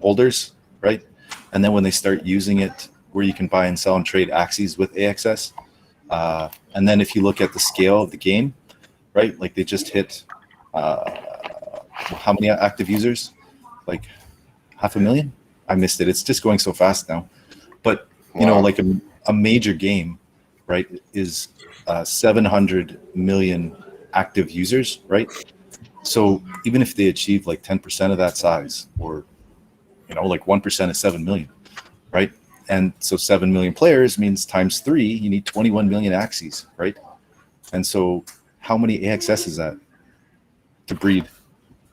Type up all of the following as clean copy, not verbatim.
holders, right? And then when they start using it where you can buy and sell and trade Axies with AXS, and then if you look at the scale of the game, right, like they just hit how many active users? Like 500,000? I missed it. It's just going so fast now. But you know, like a major game, right, is 700 million active users, right? So even if they achieve like 10% of that size, or you know, like 1% is 7 million, right? And so 7 million players means times 3, you need 21 million Axies, right? And so how many AXS is that to breed?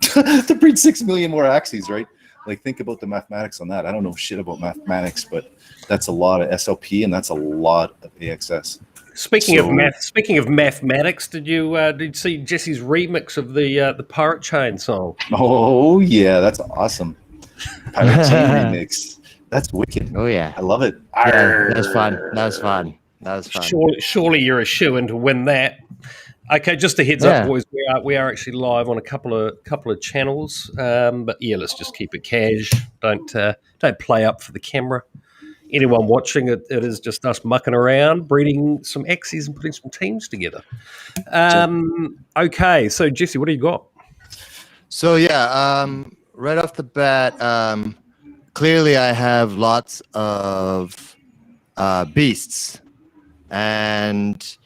To breed 6 million more Axies, right? Like, think about the mathematics on that. I don't know shit about mathematics, but that's a lot of SLP and that's a lot of AXS. Speaking of mathematics, did you see Jesse's remix of the Pirate Chain song? Oh yeah, that's awesome. Pirate Chain remix. That's wicked. Oh yeah, I love it. Yeah, that was fun. Surely you're a shoo-in to win that. Okay, just a heads up, boys. We are actually live on a couple of channels. But yeah, let's just keep it cash. Don't play up for the camera. Anyone watching it is just us mucking around, breeding some Axies and putting some teams together. Okay, so Jesse, what do you got? So right off the bat, clearly I have lots of beasts, and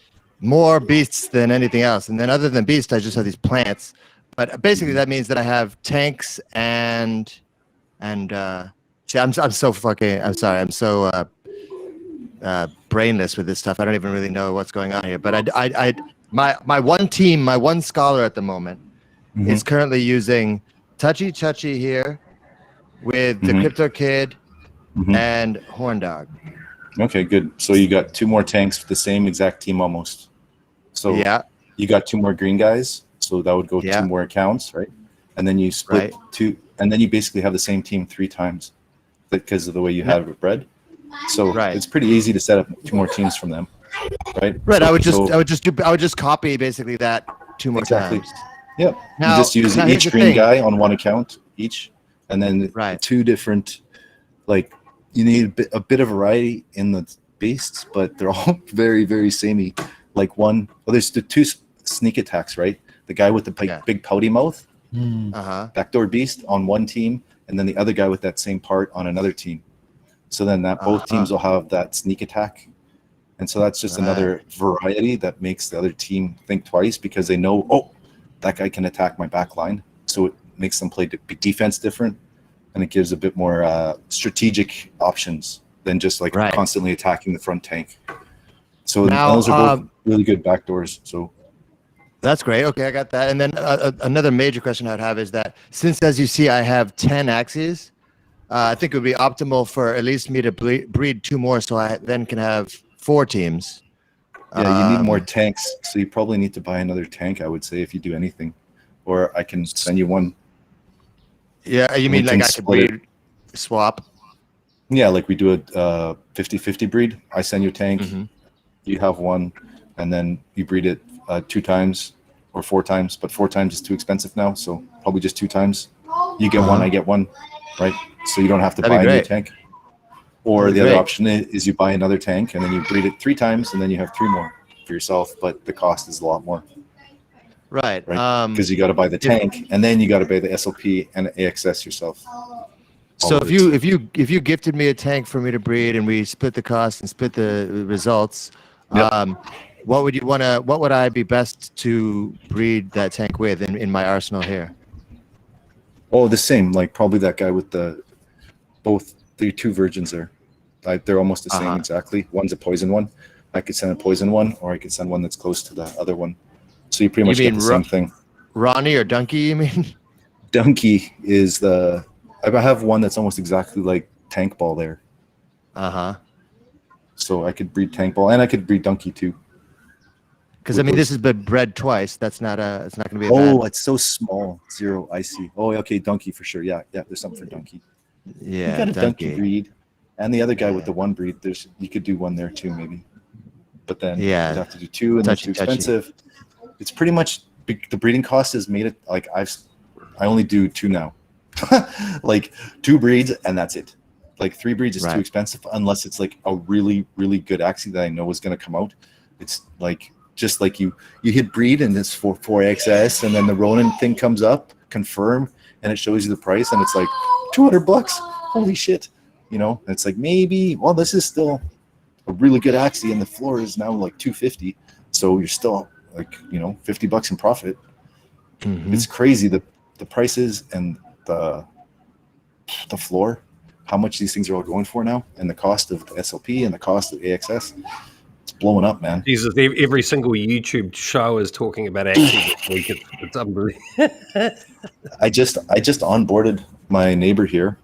more beasts than anything else. And then other than beasts, I just have these plants. But basically that means that I have tanks and see, I'm so brainless with this stuff. I don't even really know what's going on here. But my one team, my one scholar at the moment is currently using Touchy here with the Crypto Kid and Horn Dog. Okay, good. So you got 2 more tanks for the same exact team almost. So you got 2 more green guys. So that would go 2 more accounts, right? And then you split 2, and then you basically have the same team 3 times because of the way you have it bred. So it's pretty easy to set up 2 more teams from them, right? Right. So, I would just copy basically that 2 more times. Yep. Now, you just use each green guy on 1 account each, and then 2 different, like, you need a bit of variety in the beasts, but they're all very, very samey. Like there's the 2 sneak attacks, right? The guy with the big pouty mouth, backdoor beast on 1 team, and then the other guy with that same part on another team. So then both teams will have that sneak attack. And so that's just another variety that makes the other team think twice, because they know, oh, that guy can attack my back line. So it makes them play defense different, and it gives a bit more strategic options than just like constantly attacking the front tank. So those are both really good backdoors. So that's great. Okay, I got that. And then another major question I'd have is that, since, as you see, I have 10 Axies, I think it would be optimal for at least me to breed 2 more, so I then can have 4 teams. Yeah, you need more tanks, so you probably need to buy another tank, I would say, if you do anything. Or I can send you one. Yeah, you mean like I could breed swap? Yeah, like we do a 50-50 breed. I send you a tank, you have one, and then you breed it 2 times or 4 times. But 4 times is too expensive now, so probably just 2 times. You get one, I get one, right? So you don't have to buy a new tank. Or the other option is you buy another tank and then you breed it 3 times, and then you have 3 more for yourself, but the cost is a lot more. Right. Because you got to buy the tank, and then you got to buy the SLP and AXS yourself. So if you gifted me a tank for me to breed, and we split the cost and split the results, what would I be best to breed that tank with in my arsenal here? Oh, the same, like probably that guy with the 2 virgins there. They're almost the same exactly. One's a poison one. I could send a poison one, or I could send one that's close to the other one. So you pretty much get the same thing. Ronnie or Donkey, you mean? Donkey is I have one that's almost exactly like Tank Ball there. So I could breed Tank Ball, and I could breed Donkey too. Because I mean, this has been bred twice. It's not going to be. It's so small. 0. I see. Oh, okay, Donkey for sure. Yeah. There's something for Donkey. Yeah, you got a Donkey breed, and the other guy with the 1 breed. You could do 1 there too, maybe. But then you'd have to do 2, and that's too expensive. It's pretty much the breeding cost has made it like I only do 2 now. like 2 breeds and that's it. Like 3 breeds is Right. too expensive unless it's like a really, really good Axie that I know is going to come out. It's like just like you hit breed and it's for 4XS, and then the Ronin thing comes up, confirm, and it shows you the price, and it's like $200. Holy shit! You know, it's like maybe. Well, this is still a really good Axie, and the floor is now like $250. So you're still like, you know, $50 in profit. Mm-hmm. It's crazy the prices and the floor, how much these things are all going for now, and the cost of the SLP and the cost of AXS. It's blowing up, man. Jesus, every single YouTube show is talking about Axie this week. It's unbelievable. I just onboarded my neighbor here,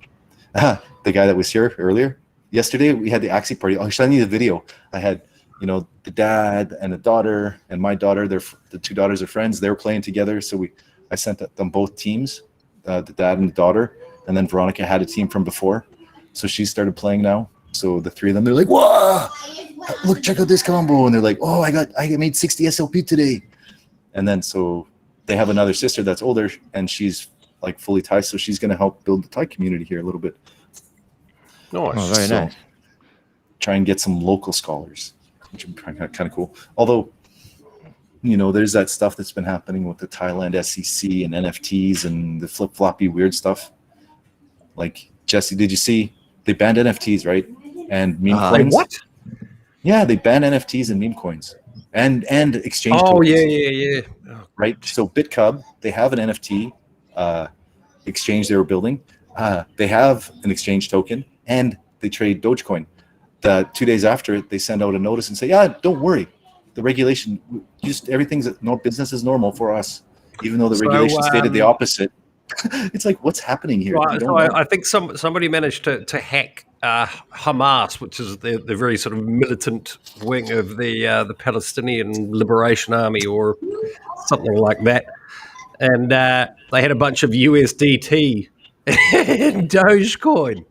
the guy that was here earlier. Yesterday we had the Axie party. I'll show you the video. I had, you know, the dad and the daughter and my daughter. The 2 daughters are friends. They were playing together, so I sent them both teams, the dad and the daughter, and then Veronica had a team from before, so she started playing now. So the 3 of them, they're like, "Whoa! Look, check out this combo!" And they're like, "Oh, I made 60 SLP today." And then so they have another sister that's older, and she's like fully Thai, so she's going to help build the Thai community here a little bit. Nice. Oh, very nice. Try and get some local scholars, which would be kind of cool. Although, you know, there's that stuff that's been happening with the Thailand SEC and NFTs and the flip-floppy weird stuff. Like, Jesse, did you see they banned NFTs, right? And meme coins. What? Yeah, they banned NFTs and meme coins and exchange Oh, tokens. yeah. Oh, right? So BitCub, they have an NFT exchange they were building. They have an exchange token, and they trade Dogecoin. 2 days after, they send out a notice and say, "Yeah, don't worry, the regulation, just everything's no business is normal for us," even though the regulation stated the opposite. It's like, what's happening here? Right, so I think somebody managed to hack Hamas, which is the very sort of militant wing of the Palestinian Liberation Army or something like that. And they had a bunch of USDT and Dogecoin.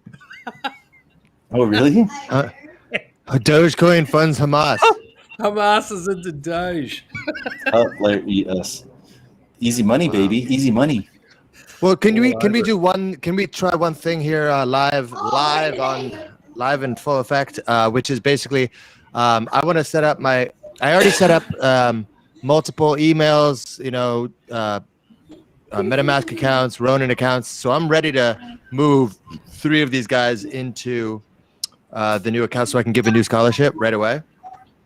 Oh, really? Dogecoin funds Hamas. Hamas is into Doge. Hilarious. Easy money, baby. Easy money. Well, can we try one thing here live in full effect, which is basically I want to set up I already set up multiple emails, you know, MetaMask accounts, Ronin accounts. So I'm ready to move 3 of these guys into the new account so I can give a new scholarship right away.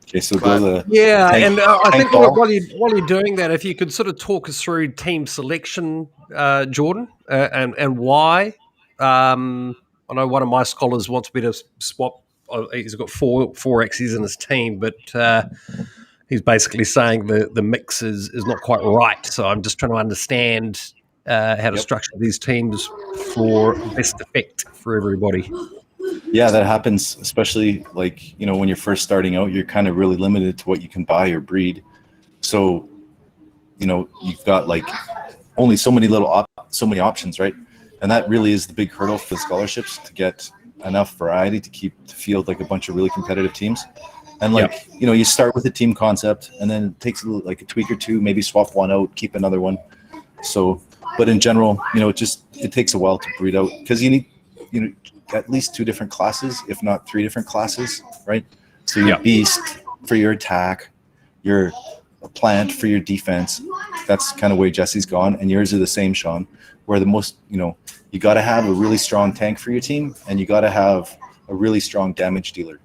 Okay, so go to I think while you're doing that, if you could sort of talk us through team selection, Jordan, and why. I know one of my scholars wants me to swap. He's got four Axies in his team, but he's basically saying the mix is not quite right. So I'm just trying to understand how to structure these teams for best effect for everybody. Yeah, that happens, especially like, you know, when you're first starting out, you're kind of really limited to what you can buy or breed. So, you know, you've got like only so many so many options, right? And that really is the big hurdle for the scholarships, to get enough variety to field like a bunch of really competitive teams. And like, you know, you start with a team concept, and then it takes like a tweak or 2, maybe swap one out, keep another one. So, but in general, you know, it takes a while to breed out, because you need, you know, at least 2 different classes, if not 3 different classes, right? So your beast for your attack, your plant for your defense. That's kind of where Jesse's gone, and yours are the same, Sean. Where the most, you know, you got to have a really strong tank for your team, and you got to have a really strong damage dealer.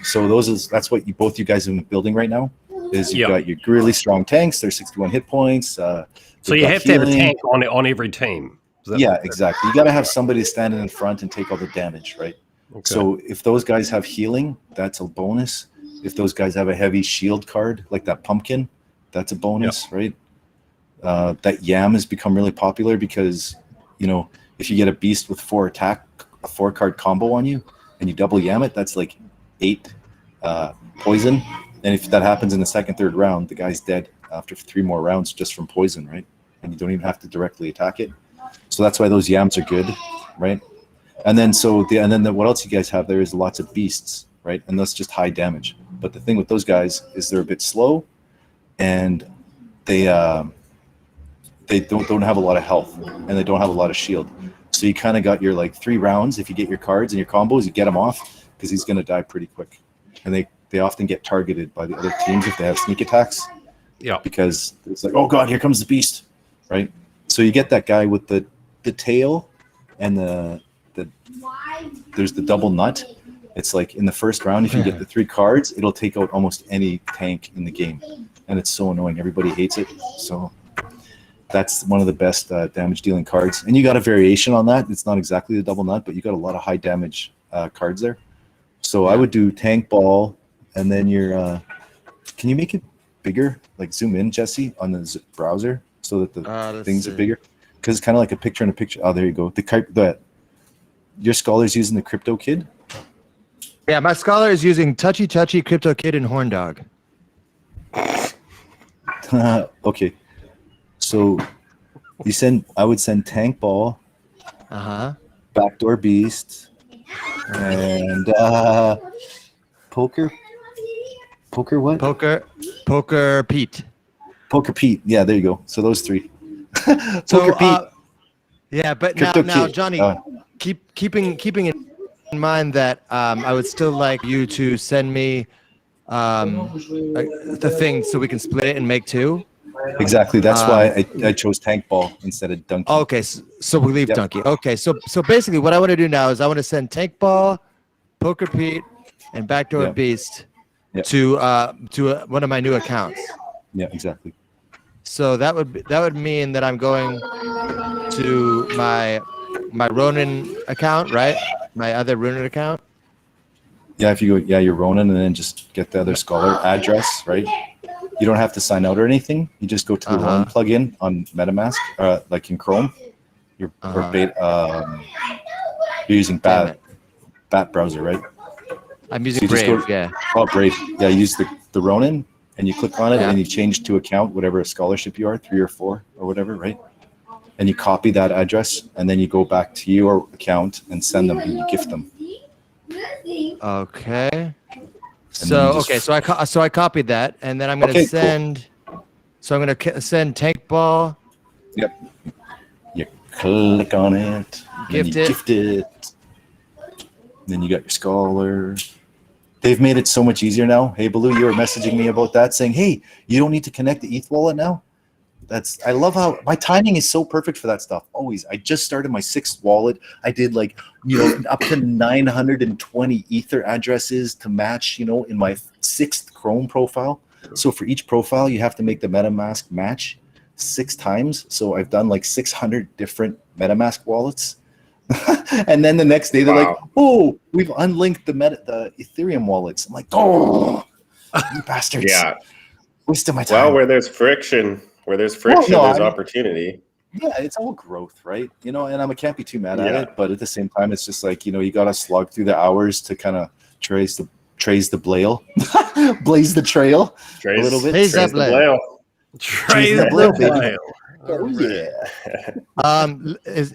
So that's what both you guys have been building right now. Is you've got your really strong tanks. They're 61 hit points. So you have to have a tank on every team. Yeah, exactly. You got to have somebody standing in front and take all the damage, right? Okay. So if those guys have healing, that's a bonus. If those guys have a heavy shield card, like that pumpkin, that's a bonus, right? That yam has become really popular because, you know, if you get a beast with 4 attack, a 4-card combo on you, and you double yam it, that's like 8 poison. And if that happens in the 2nd, 3rd round, the guy's dead after 3 more rounds just from poison, right? And you don't even have to directly attack it. So that's why those yams are good, right? And then what else you guys have there is lots of beasts, right? And that's just high damage. But the thing with those guys is they're a bit slow, and they don't have a lot of health, and they don't have a lot of shield. So you kind of got your like 3 rounds. If you get your cards and your combos, you get him off because he's going to die pretty quick. And they often get targeted by the other teams if they have sneak attacks. Yeah. Because it's like, oh god, here comes the beast, right? So you get that guy with the tail and there's the double nut. It's like in the first round, if you get the 3 cards, it'll take out almost any tank in the game, and it's so annoying. Everybody hates it. So that's one of the best damage dealing cards. And you got a variation on that. It's not exactly the double nut, but you got a lot of high damage cards there. So I would do tank ball, and then your. Can you make it bigger? Like zoom in, Jesse, on the browser so that the things are bigger. Because it's kind of like a picture in a picture. Oh, there you go. Your scholar's using the Crypto Kid. Yeah, my scholar is using Touchy Touchy, Crypto Kid, and Horn Dog. Okay. So I would send Tank Ball, Backdoor Beast, and Poker what? Poker Pete. Poker Pete. Yeah, there you go. So those 3. So, Poker Pete. Yeah, but Crypto now Kid. Johnny, keeping in mind that I would still like you to send me the thing so we can split it and make 2. Exactly. That's why I chose Tank Ball instead of Donkey. Okay, so we leave Donkey. Okay, so basically what I want to do now is I want to send Tank Ball, Poker Pete, and Backdoor Beast to one of my new accounts. Yeah, exactly. So that would mean that I'm going to my Ronin account, right? My other Ronin account. Yeah, if you go, your Ronin, and then just get the other scholar address, right? You don't have to sign out or anything. You just go to the Ronin plugin on MetaMask, like in Chrome. You're using Bat browser, right? I'm using Brave. Brave. Yeah, use the Ronin, and you click on it, and you change to account whatever scholarship you are, 3 or 4 or whatever, right? And you copy that address, and then you go back to your account and send them, and you gift them. Okay. So I copied that, and then I'm going to send. Cool. So I'm going to send Tank Ball. Yep. You click on it. Gift it. Then you got your scholar. They've made it so much easier now. Hey, Baloo, you were messaging me about that, saying, "Hey, you don't need to connect the ETH wallet now." I love how my timing is so perfect for that stuff. Always. I just started my 6th wallet. I did up to 920 Ether addresses to match, in my 6th Chrome profile. So for each profile, you have to make the MetaMask match 6 times. So I've done 600 different MetaMask wallets. And then the next day they're like, "Oh, we've unlinked the Ethereum wallets." I'm like, "Oh, you bastards." Yeah. Wasting my time. Well, where there's friction, there's opportunity. Yeah, it's all growth, right? And I can't be too mad at it, but at the same time, it's just like, you got to slog through the hours to kind of trace the blaze the trail a little bit. Trace the blail. Trace the blail. Oh, yeah.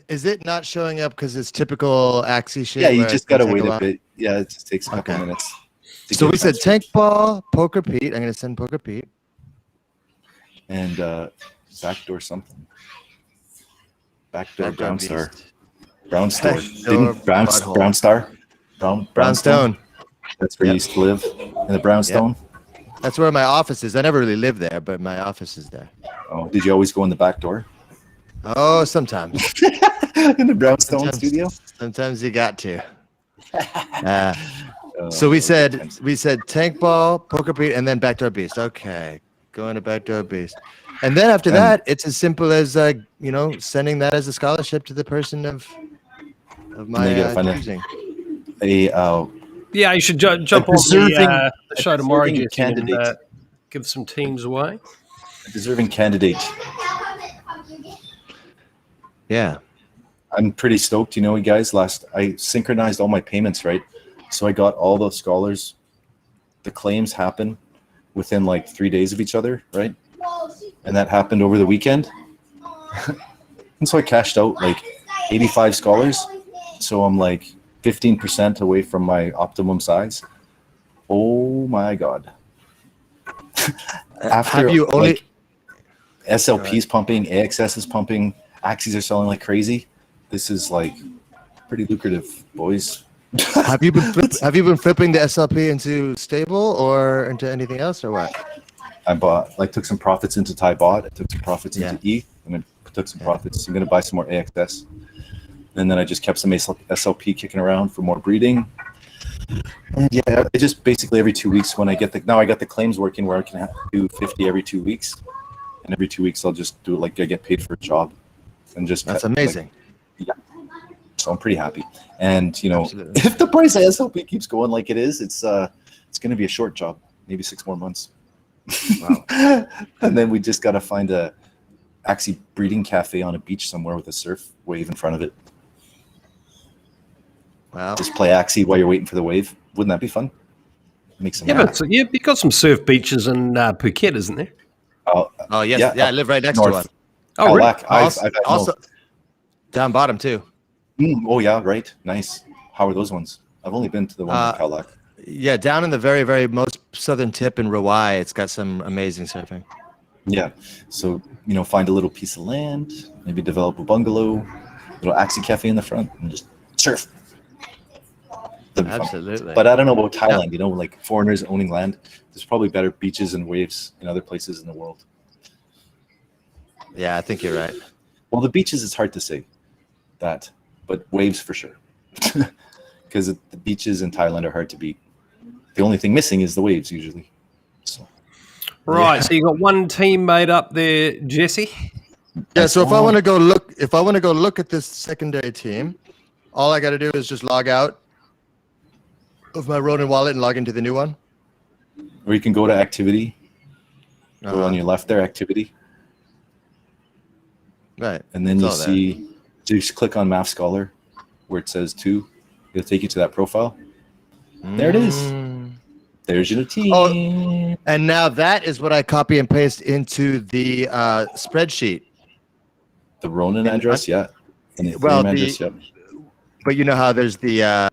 Is it not showing up because it's typical Axie shit? Yeah, you just got to wait a bit. Yeah, it just takes a couple minutes. So we said Tank Ball, Poker Pete. I'm going to send Poker Pete. And backdoor something. Backdoor Brownstar. Brownstar. Didn't Brownstar? Brownstone. That's where you used to live, in the Brownstone? Yep. That's where my office is. I never really lived there, but my office is there. Oh, did you always go in the back door? Oh, sometimes. In the Brownstone studio? Sometimes you got to. So we said Tank Ball, Poker Pete, and then Backdoor Beast. Okay. Going to Backdoor Beast. And then after that, it's as simple as sending that as a scholarship to the person of my choosing. You should jump on the show tomorrow, and give some teams away. A deserving candidate. Yeah. I'm pretty stoked, you guys. I synchronized all my payments, right? So I got all the scholars. The claims happen within 3 days of each other, right? And that happened over the weekend. And so I cashed out 85 scholars. So I'm 15% away from my optimum size. Oh my God. After SLP's pumping, AXS is pumping, Axies are selling like crazy. this is like pretty lucrative, boys. Have you been flipping the SLP into stable or into anything else or what? I took some profits into Thai bot. I took some profits into E, and then took some profits. I'm gonna buy some more AXS, and then I just kept some SLP kicking around for more breeding. And yeah, it just basically every 2 weeks when I got the claims working where I can do 50 every 2 weeks, and every 2 weeks I'll just do it like I get paid for a job, and just that's amazing. Yeah, so I'm pretty happy. And if the price of SLP keeps going like it is, it's gonna be a short job, maybe 6 more months. Wow. And then we just got to find a Axie breeding cafe on a beach somewhere with a surf wave in front of it. Wow. Just play Axie while you're waiting for the wave. Wouldn't that be fun? Make some but you've got some surf beaches in Phuket, isn't there? Oh yes, yeah, I live right next to one. Oh, really? I've also down bottom too. Oh yeah, right. Nice. How are those ones? I've only been to the one in Khao Lak. Yeah, down in the very, very most southern tip in Rawai, it's got some amazing surfing. Yeah, so find a little piece of land, maybe develop a bungalow, little Axie cafe in the front, and just surf. Absolutely. But I don't know about Thailand. Like foreigners owning land. There's probably better beaches and waves in other places in the world. Yeah, I think you're right. Well, the beaches, it's hard to say that, but waves for sure. Because the beaches in Thailand are hard to beat. The only thing missing is the waves usually. So. Right. Yeah. So you got one team made up there, Jesse. Yeah. So if I want to go look at this secondary team, all I got to do is just log out of my Ronin wallet and log into the new one. Or you can go to activity. Go on your left there, activity. Right. And then just click on Math Scholar where it says 2. It'll take you to that profile. There it is. There's your team. Oh, and now that is what I copy and paste into the spreadsheet. The Ronin address, yeah. And the address, yep. But you know how there's there's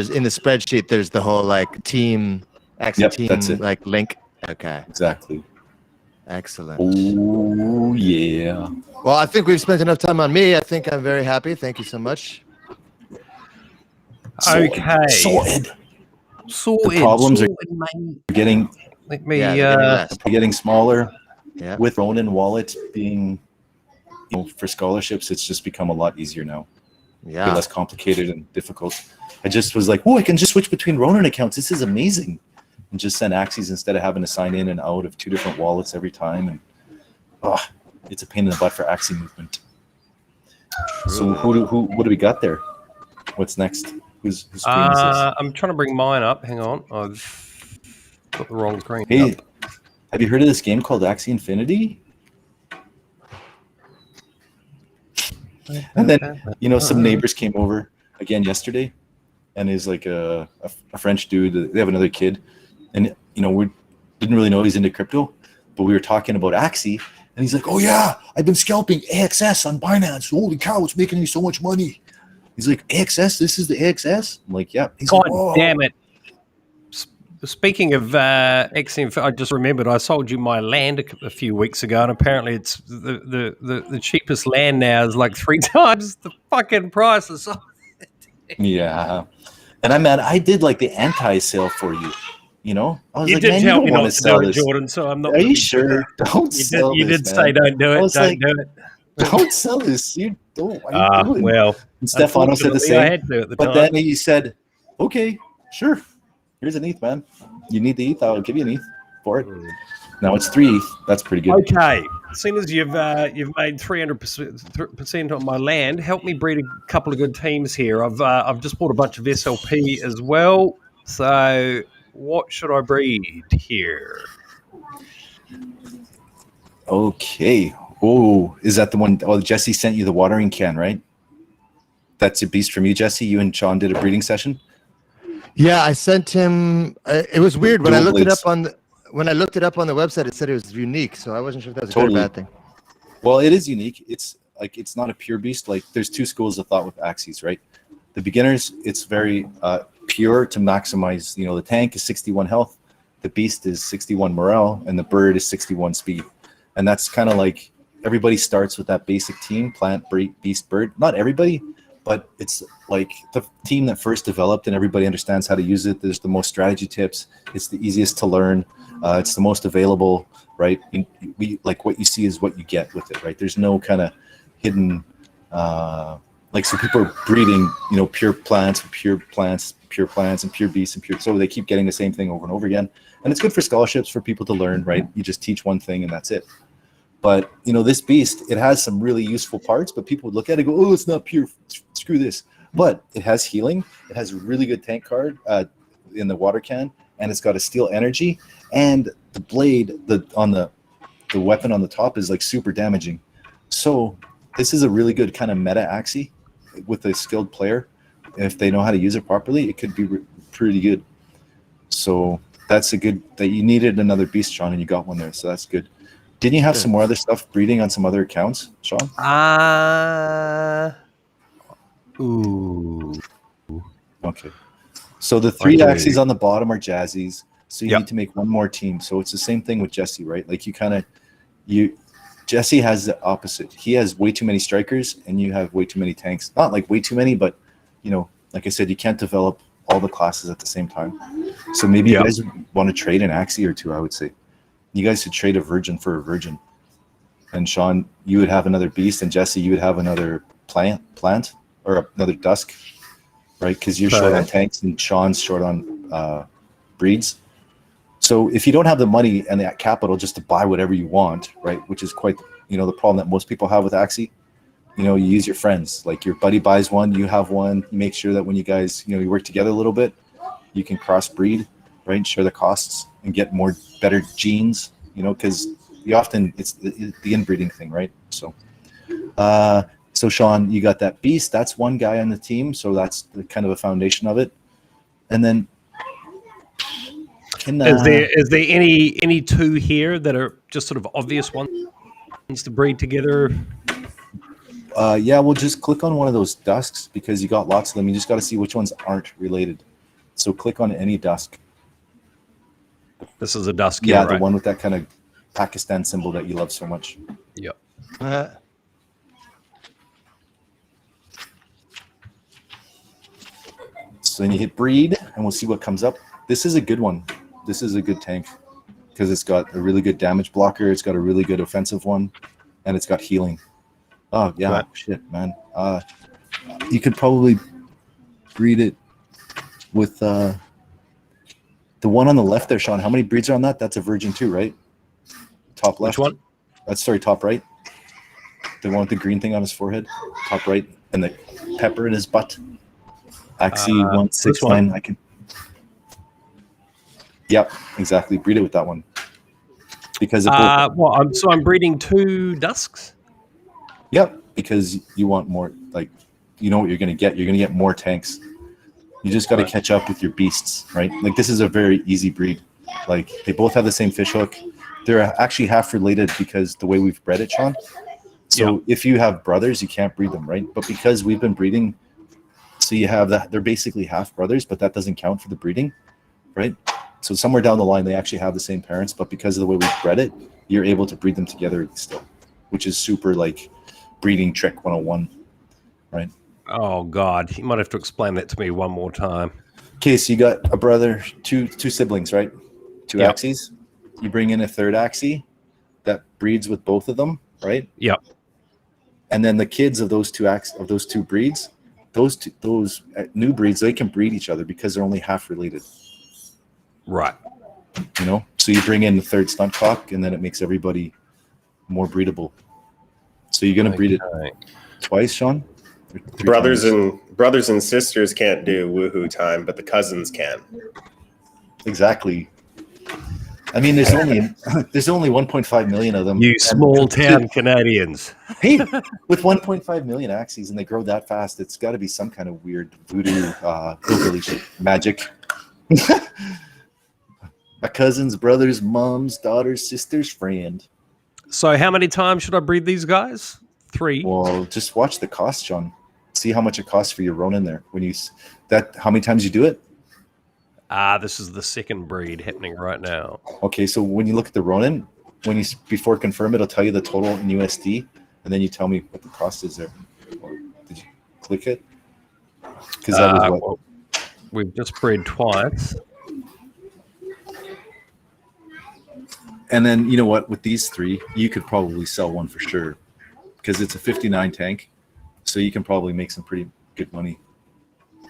in the spreadsheet, there's the whole like team, team like link. Okay. Exactly. Excellent. Oh, yeah. Well, I think we've spent enough time on me. I think I'm very happy. Thank you so much. Okay. Sorted. The problems are getting getting smaller. Yeah. With Ronin wallet being for scholarships, it's just become a lot easier now. Yeah. Less complicated and difficult. I just was like, I can just switch between Ronin accounts. This is amazing. And just send Axies instead of having to sign in and out of 2 different wallets every time. And it's a pain in the butt for Axie movement. So what do we got there? What's next? Whose screen is this? I'm trying to bring mine up. Hang on. I've got the wrong screen. Hey, have you heard of this game called Axie Infinity? And then, some neighbors came over again yesterday, and he's like a French dude. They have another kid, and we didn't really know he's into crypto, but we were talking about Axie, and he's like, "Oh yeah, I've been scalping AXS on Binance. Holy cow, it's making me so much money." He's like, AXS? This is the AXS? I'm like, yeah. He's God damn it. Speaking of Axie, I just remembered I sold you my land a few weeks ago, and apparently it's the cheapest land now is like 3 times the fucking price. Yeah. And I did like the anti-sale for you. I was you like, did tell me not to do it, this. Jordan, so I'm not. Are you sure? Don't sell this. You did say don't do it. Don't do it. Don't sell this. You don't. What are you doing? Well, and Stefano said the same. I had to at the but time. Then he said, okay, sure. Here's an ETH, man. You need the ETH, I'll give you an ETH for it. Now it's 3 ETH. That's pretty good. Okay. Seeing as you've made 300% on my land, help me breed a couple of good teams here. I've just bought a bunch of SLP as well. So what should I breed here? Okay. Oh, is that the one? Oh, Jesse sent you the watering can, right? That's a beast from you, Jesse. You and Sean did a breeding session. Yeah, I sent him. It was weird when I looked it up on the website. It said it was unique, so I wasn't sure if that was a good or bad thing. Well, it is unique. It's not a pure beast. Like there's 2 schools of thought with Axies, right? The beginners, it's very pure to maximize. The tank is 61 health, the beast is 61 morale, and the bird is 61 speed, and that's kind of like everybody starts with that basic team, plant, beast, bird. Not everybody, but it's like the team that first developed and everybody understands how to use it. There's the most strategy tips. It's the easiest to learn. It's the most available, right? We like what you see is what you get with it, right? There's no kind of hidden, like some people are breeding, pure plants, and pure beasts, and pure. So they keep getting the same thing over and over again. And it's good for scholarships for people to learn, right? You just teach one thing and that's it. But, this beast, it has some really useful parts, but people would look at it and go, oh, it's not pure, screw this. But it has healing. It has a really good tank card in the water can, and it's got a steel energy. And the blade on the weapon on the top is like super damaging. So this is a really good kind of meta Axie with a skilled player. If they know how to use it properly, it could be pretty good. So that's a good, that you needed another beast, Sean, and you got one there. So that's good. Didn't you have some more other stuff breeding on some other accounts, Sean? Ooh. Okay. So the 3 Axies on the bottom are Jazzies. So you need to make one more team. So it's the same thing with Jesse, right? Like Jesse has the opposite. He has way too many strikers and you have way too many tanks. Not like way too many, but like I said, you can't develop all the classes at the same time. So maybe you guys want to trade an Axie or two, I would say. You guys should trade a virgin for a virgin. And Sean, you would have another beast, and Jesse, you would have another plant or another dusk, right? Because you're short on tanks and Sean's short on breeds. So if you don't have the money and the capital just to buy whatever you want, right, which is quite, the problem that most people have with Axie, you use your friends. Like your buddy buys one, you have one. You make sure that when you guys, you work together a little bit, you can crossbreed, right, and share the costs and get better genes, because it's the inbreeding thing, right? So Sean, you got that beast. That's one guy on the team, so that's the kind of a foundation of it. And then is there any two here that are just sort of obvious ones to breed together? Yeah, we'll just click on one of those dusks because you got lots of them. You just got to see which ones aren't related. So click on any dusk. This is a dusk. Yeah, right? The one with that kind of Pakistan symbol that you love so much. Yep. So then you hit breed, and we'll see what comes up. This is a good one. This is a good tank because it's got a really good damage blocker. It's got a really good offensive one, and it's got healing. Oh, yeah. Right. Shit, man. You could probably breed it with the one on the left there, Sean. How many breeds are on that? That's a virgin too, right? Top left. Which one? Sorry, top right. The one with the green thing on his forehead. Top right. And the pepper in his butt. Axie 169. I can. Yep, exactly. Breed it with that one. Because I'm breeding 2 dusks? Yep, because you want more, like, you know what you're going to get. You're going to get more tanks. You just got to catch up with your beasts, right? Like, this is a very easy breed. Like, they both have the same fish hook. They're actually half related because the way we've bred it, Sean. So if you have brothers, you can't breed them, right? But because we've been breeding, so you have that, they're basically half brothers, but that doesn't count for the breeding, right? So somewhere down the line, they actually have the same parents, but because of the way we've bred it, you're able to breed them together still, which is super, like, breeding trick 101, right? Oh God, you might have to explain that to me one more time. Okay, so you got a brother, two siblings, right? 2 Axies. You bring in a third Axie that breeds with both of them, right? Yep. And then the kids of those two breeds, those new breeds, they can breed each other because they're only half related. Right. So you bring in the third stunt cock, and then it makes everybody more breedable. So you're gonna breed it twice, Sean? Brothers and sisters can't do woohoo time, but the cousins can. Exactly. I mean, there's only 1.5 million of them. You small town Canadians. Hey, with 1.5 million Axies and they grow that fast, it's got to be some kind of weird voodoo hillbilly shit magic. A cousin's brother's mom's daughter's sister's friend. So how many times should I breed these guys? 3. Well, just watch the cost, John. See how much it costs for your Ronin there. How many times you do it? This is the second breed happening right now. Okay, so when you look at the Ronin, when you before confirm, it'll tell you the total in USD, and then you tell me what the cost is there. Or did you click it? Because that was what well, we've just bred twice. And then you know what? With these three, you could probably sell one for sure, because it's a 59 tank, so you can probably make some pretty good money.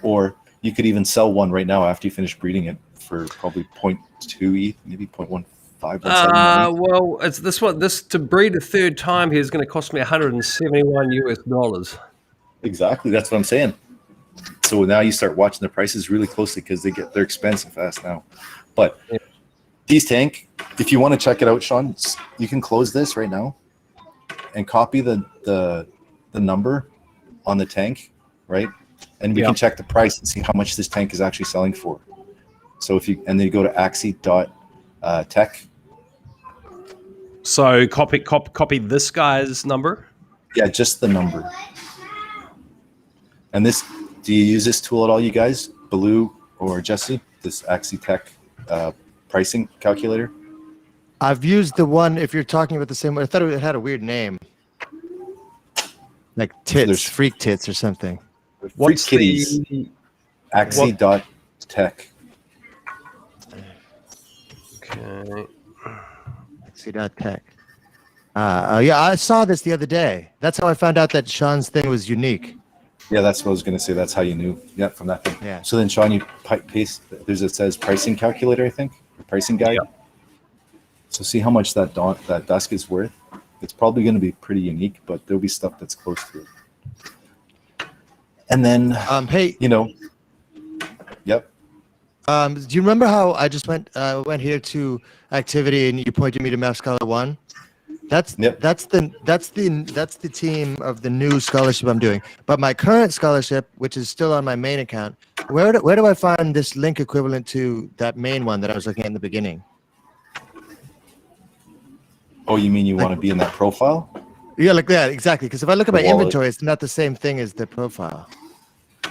Or you could even sell one right now after you finish breeding it for probably 0.2 ETH, maybe 0.15. Well, it's this one. This to breed a third time here is going to cost me $171 US. Exactly, that's what I'm saying. So now you start watching the prices really closely because they're expensive fast now. But these tank, if you want to check it out, Sean, you can close this right now and copy the number on the tank, right? And we can check the price and see how much this tank is actually selling for. So then you go to Axie.tech. So copy this guy's number. Yeah, just the number. And this, do you use this tool at all, you guys? Baloo or Jesse? This Axie Tech pricing calculator? I've used the one, if you're talking about the same one, I thought it had a weird name. Like tits, freak tits or something. Freak kitties. Axie.tech. Okay. Axie.tech. Yeah, I saw this the other day. That's how I found out that Sean's thing was unique. Yeah, that's what I was going to say. That's how you knew. Yeah, from that thing. Yeah. So then, Sean, you paste, it says pricing calculator, I think, pricing guide. Yeah. So see how much that dusk is worth. It's probably going to be pretty unique, but there'll be stuff that's close to it. And then, hey, Yep. Do you remember how I just went here to activity and you pointed me to Math Scholar 1? That's the team of the new scholarship I'm doing. But my current scholarship, which is still on my main account, where do I find this link equivalent to that main one that I was looking at in the beginning? Oh, you mean you want to be in that profile? Yeah, like that, exactly. Because if I look at my inventory, it's not the same thing as the profile.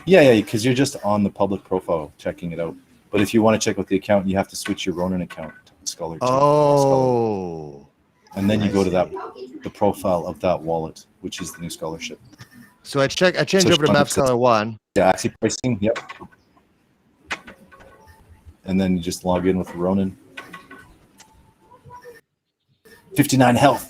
Yeah, because you're just on the public profile checking it out. But if you want to check with the account, you have to switch your Ronin account to Scholar. Oh. And then you go to the profile of that wallet, which is the new scholarship. So I change over to Map Scholar 1. Yeah, Axie pricing, yep. And then you just log in with Ronin. 59 health.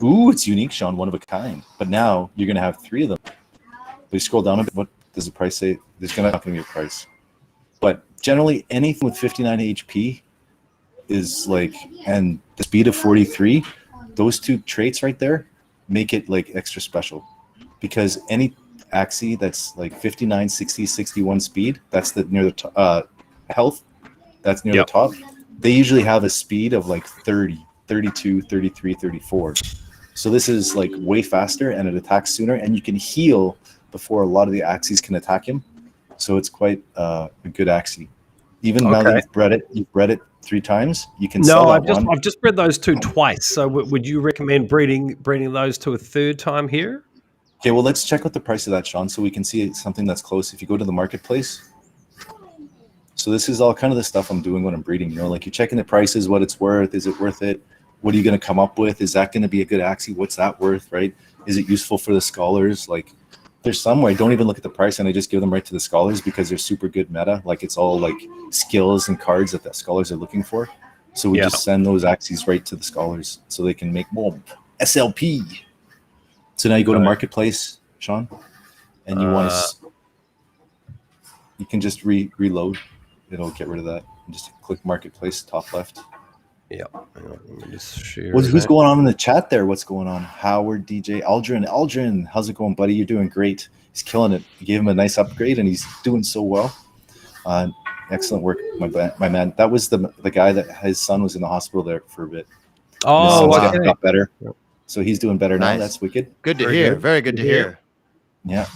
Ooh, it's unique, Sean, one of a kind. But now you're going to have 3 of them. If you scroll down a bit, what does the price say? There's not going to be a price. But generally, anything with 59 HP is like, and the speed of 43, those 2 traits right there make it like extra special. Because any Axie that's like 59, 60, 61 speed, that's near the health, that's near the top. They usually have a speed of like 30. 32, 33, 34. So this is like way faster and it attacks sooner, and you can heal before a lot of the Axies can attack him. So it's quite a good Axie. Even now that you've bred it 3 times, you can sell that one. I've just bred those 2 twice. So would you recommend breeding those 2 a third time here? Okay, well, let's check out the price of that, Sean, so we can see something that's close. If you go to the marketplace, so this is all kind of the stuff I'm doing when I'm breeding. Like you're checking the prices, what it's worth, is it worth it? What are you going to come up with? Is that going to be a good Axie? What's that worth, right? Is it useful for the scholars? Like, there's some where I don't even look at the price and I just give them right to the scholars because they're super good meta. Like, it's all like skills and cards that the scholars are looking for. So we just send those Axies right to the scholars so they can make more SLP. So now you go to Marketplace, Sean, and you want to, you can just reload. It'll get rid of that. And just click Marketplace, top left. Yeah. Let me just share. Who's going on in the chat there? What's going on? Howard, DJ, Aldrin, how's it going, buddy? You're doing great. He's killing it. You gave him a nice upgrade, and he's doing so well. Excellent work, my man. That was the guy that his son was in the hospital there for a bit. Oh, got better. So he's doing better now. That's wicked. Good to hear. Very good to hear. Yeah.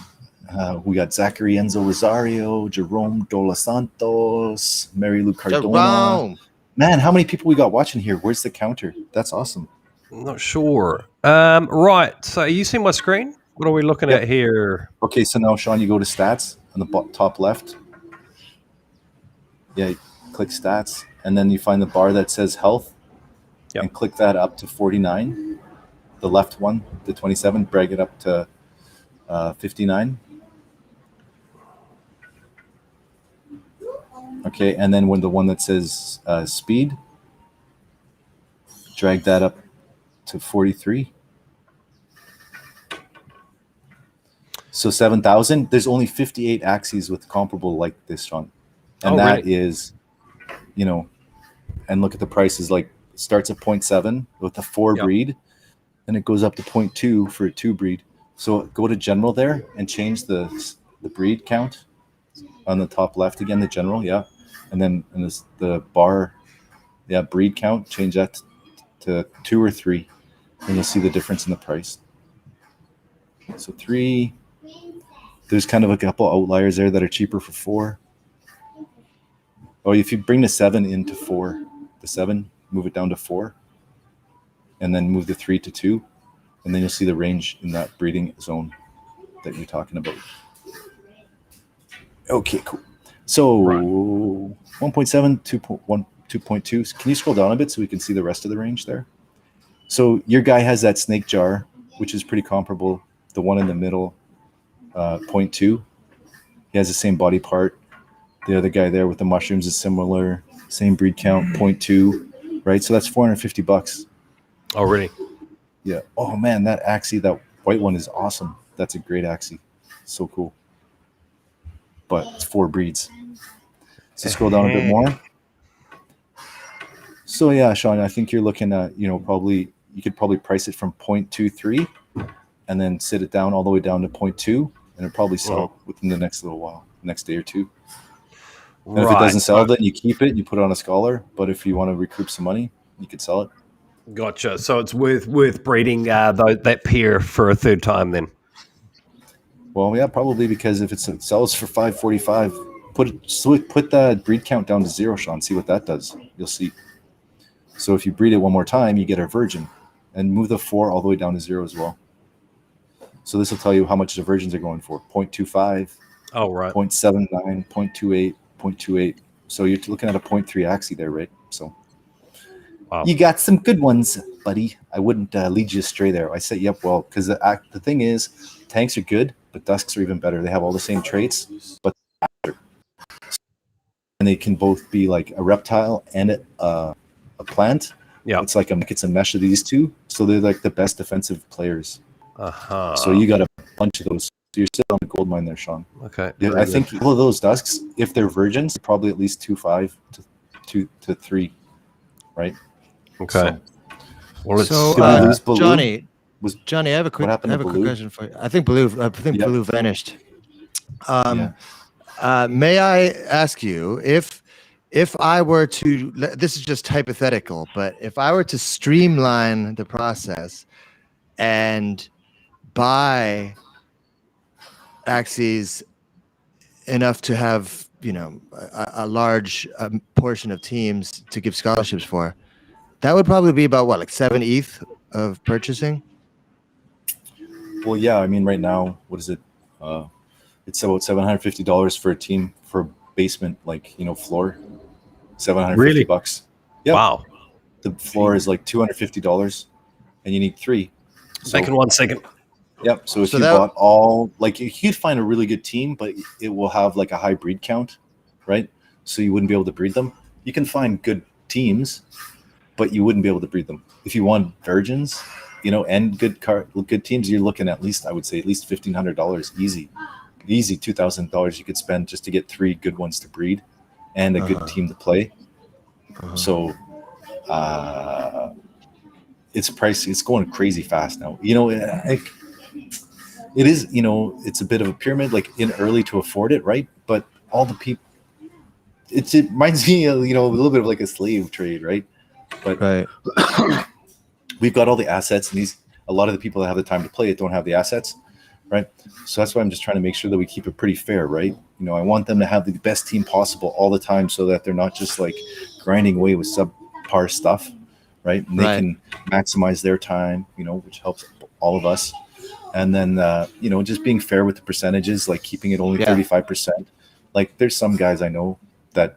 We got Zachary Enzo Rosario, Jerome Dola Santos, Mary Lou Cardona. Man, how many people we got watching here? Where's the counter? That's awesome. I'm not sure. Right. So you see my screen? What are we looking at here? Okay, so now, Sean, you go to stats on the top left. Yeah, you click stats, and then you find the bar that says health. and click that up to 49. The left one, the 27, drag it up to 59. Okay, and then when the one that says speed, drag that up to 43. So 7,000. There's only 58 Axies with comparable like this, Sean, and that is, and look at the prices. Like it starts at 0.7 with a 4 breed, then it goes up to 0.2 for a 2 breed. So go to general there and change the breed count on the top left again, the general, and then the bar, breed count, change that to 2 or 3, and you'll see the difference in the price. So 3. There's kind of a couple outliers there that are cheaper for 4. Oh, if you bring the 7 into 4, the 7, move it down to 4, and then move the 3 to 2, and then you'll see the range in that breeding zone that you're talking about. Okay, cool. So 1.7, 2.1, 2.2. Can you scroll down a bit so we can see the rest of the range there? So your guy has that snake jar, which is pretty comparable. The one in the middle, 0.2. He has the same body part. The other guy there with the mushrooms is similar. Same breed count, 0.2. Right? So that's $450. Oh, really? Yeah. Oh, man, that Axie, that white one is awesome. That's a great Axie. So cool. But it's 4 breeds. So scroll down a bit more. So yeah, Sean, I think you're looking at, probably you could probably price it from 0.23 and then sit it down all the way down to 0.2, and it'll probably sell within the next little while, next day or two. And if it doesn't sell, then you keep it, you put it on a scholar. But if you want to recoup some money, you could sell it. Gotcha. So it's worth breeding that pair for a third time then. Well, yeah, probably, because if it sells for $545, put the breed count down to 0, Sean. See what that does. You'll see. So if you breed it one more time, you get a virgin, and move the 4 all the way down to 0 as well. So this will tell you how much the virgins are going for: 0.25, 0.79, 0.28, 0.28. So you're looking at a 0.3 Axie there, right? So you got some good ones, buddy. I wouldn't lead you astray there. I set you up well, because the thing is, tanks are good, but dusks are even better. They have all the same traits, but and they can both be like a reptile and a plant. Yeah, it's like it's a mesh of these two, so they're like the best defensive players. So you got a bunch of those. So you're still on the gold mine there, Sean. Okay. I think all of those dusks, if they're virgins, probably at least 2.5 to 3, right? Okay. Johnny, I have a quick question for you. I think Blue vanished. May I ask you if I were to, this is just hypothetical, but if I were to streamline the process and buy Axies enough to have, a large portion of teams to give scholarships for, that would probably be about like 7 ETH of purchasing. Well, yeah, I mean, right now, what is it? It's about $750 for a team for basement, floor. $750. Yeah. Wow. The floor is like $250, and you need 3. Second 1 second. Yep. So if you bought all, you'd find a really good team, but it will have like a high breed count, right? So you wouldn't be able to breed them. You can find good teams, but you wouldn't be able to breed them. If you want virgins, and good teams, you're looking at least, I would say, at least $1,500 easy $2,000 you could spend just to get 3 good ones to breed and a good team to play. So it's pricey. It's going crazy fast now. It is, it's a bit of a pyramid, in early to afford it, right? But all the people, it reminds me of, a little bit of like a slave trade, right? But we've got all the assets, and a lot of the people that have the time to play it don't have the assets, right? So that's why I'm just trying to make sure that we keep it pretty fair, right? I want them to have the best team possible all the time, so that they're not just grinding away with subpar stuff, right? And they can maximize their time, which helps all of us. And then, just being fair with the percentages, keeping it only 35%. There's some guys I know that,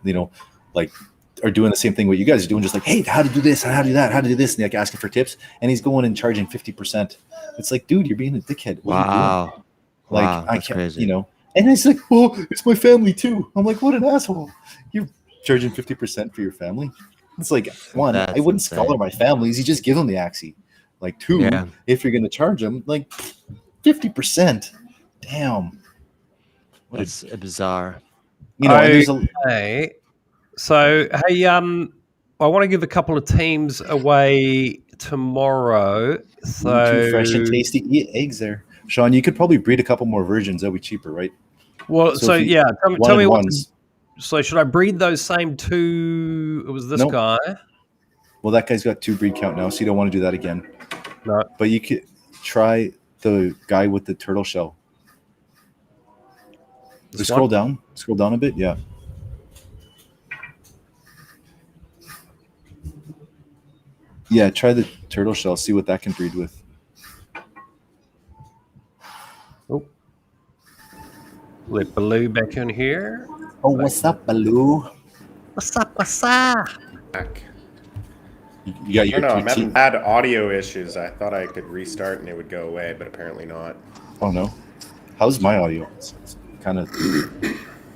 are doing the same thing what you guys are doing, just like, hey, how to do this, how to do that, how to do this, and like asking for tips, and he's going and charging 50%. It's like, dude, you're being a dickhead. What are you doing? Like, I can't, crazy. And it's like, oh, it's my family too. I'm like, what an asshole. You're charging 50% for your family. It's like, one, I wouldn't scholar my families. You just give them the Axie. Like, two, if you're going to charge them, like 50%. Damn. That's bizarre. Okay. So, hey, I want to give a couple of teams away tomorrow. So, too fresh and tasty. Eat eggs there. Sean, you could probably breed a couple more versions. That'd be cheaper, right? Well, tell me what. So should I breed those same two? It was this guy. Well, that guy's got 2 breed count now, so you don't want to do that again. No. But you could try the guy with the turtle shell. Scroll down a bit. Yeah. Yeah, try the turtle shell. See what that can breed with. Oh. Let Baloo back in here. Oh, what's up, Baloo? What's up? What's up? You got your I'm having bad audio issues. I thought I could restart and it would go away, but apparently not. Oh, no. How's my audio? It's kind of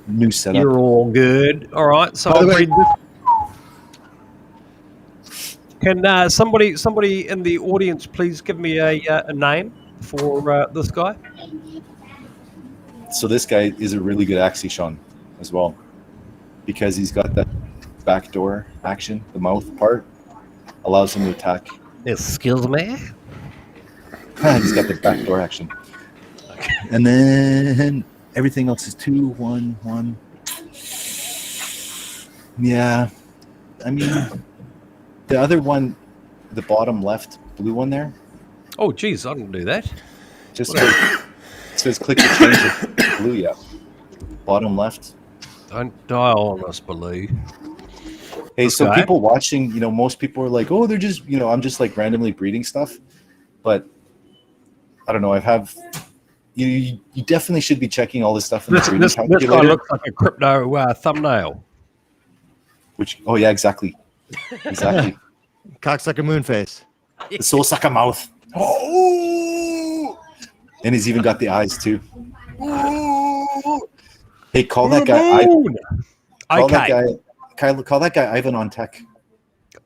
new setup. You're all good. All right. So I'll breed this. Can somebody in the audience please give me a name for this guy? So this guy is a really good Axie, Sean, as well, because he's got that backdoor action. The mouth part allows him to attack. Excuse me? He's got the backdoor action. Okay. And then everything else is 2, 1, 1. Yeah. I mean, the other one, the bottom left blue one there. Oh, geez, I didn't do that. Just it says click to change it. Blue, yeah. Bottom left. Don't dial on us, Baloo. Hey, so people watching, most people are like, oh, they're just, I'm just like randomly breeding stuff. But I don't know. You definitely should be checking all this stuff in the breeding calculator. This guy looks like a crypto thumbnail. Oh yeah, exactly. Exactly. Cocksucker moonface. The soul sucker mouth. Oh! And he's even got the eyes too. Hey, call that guy. Call that guy Ivan on tech.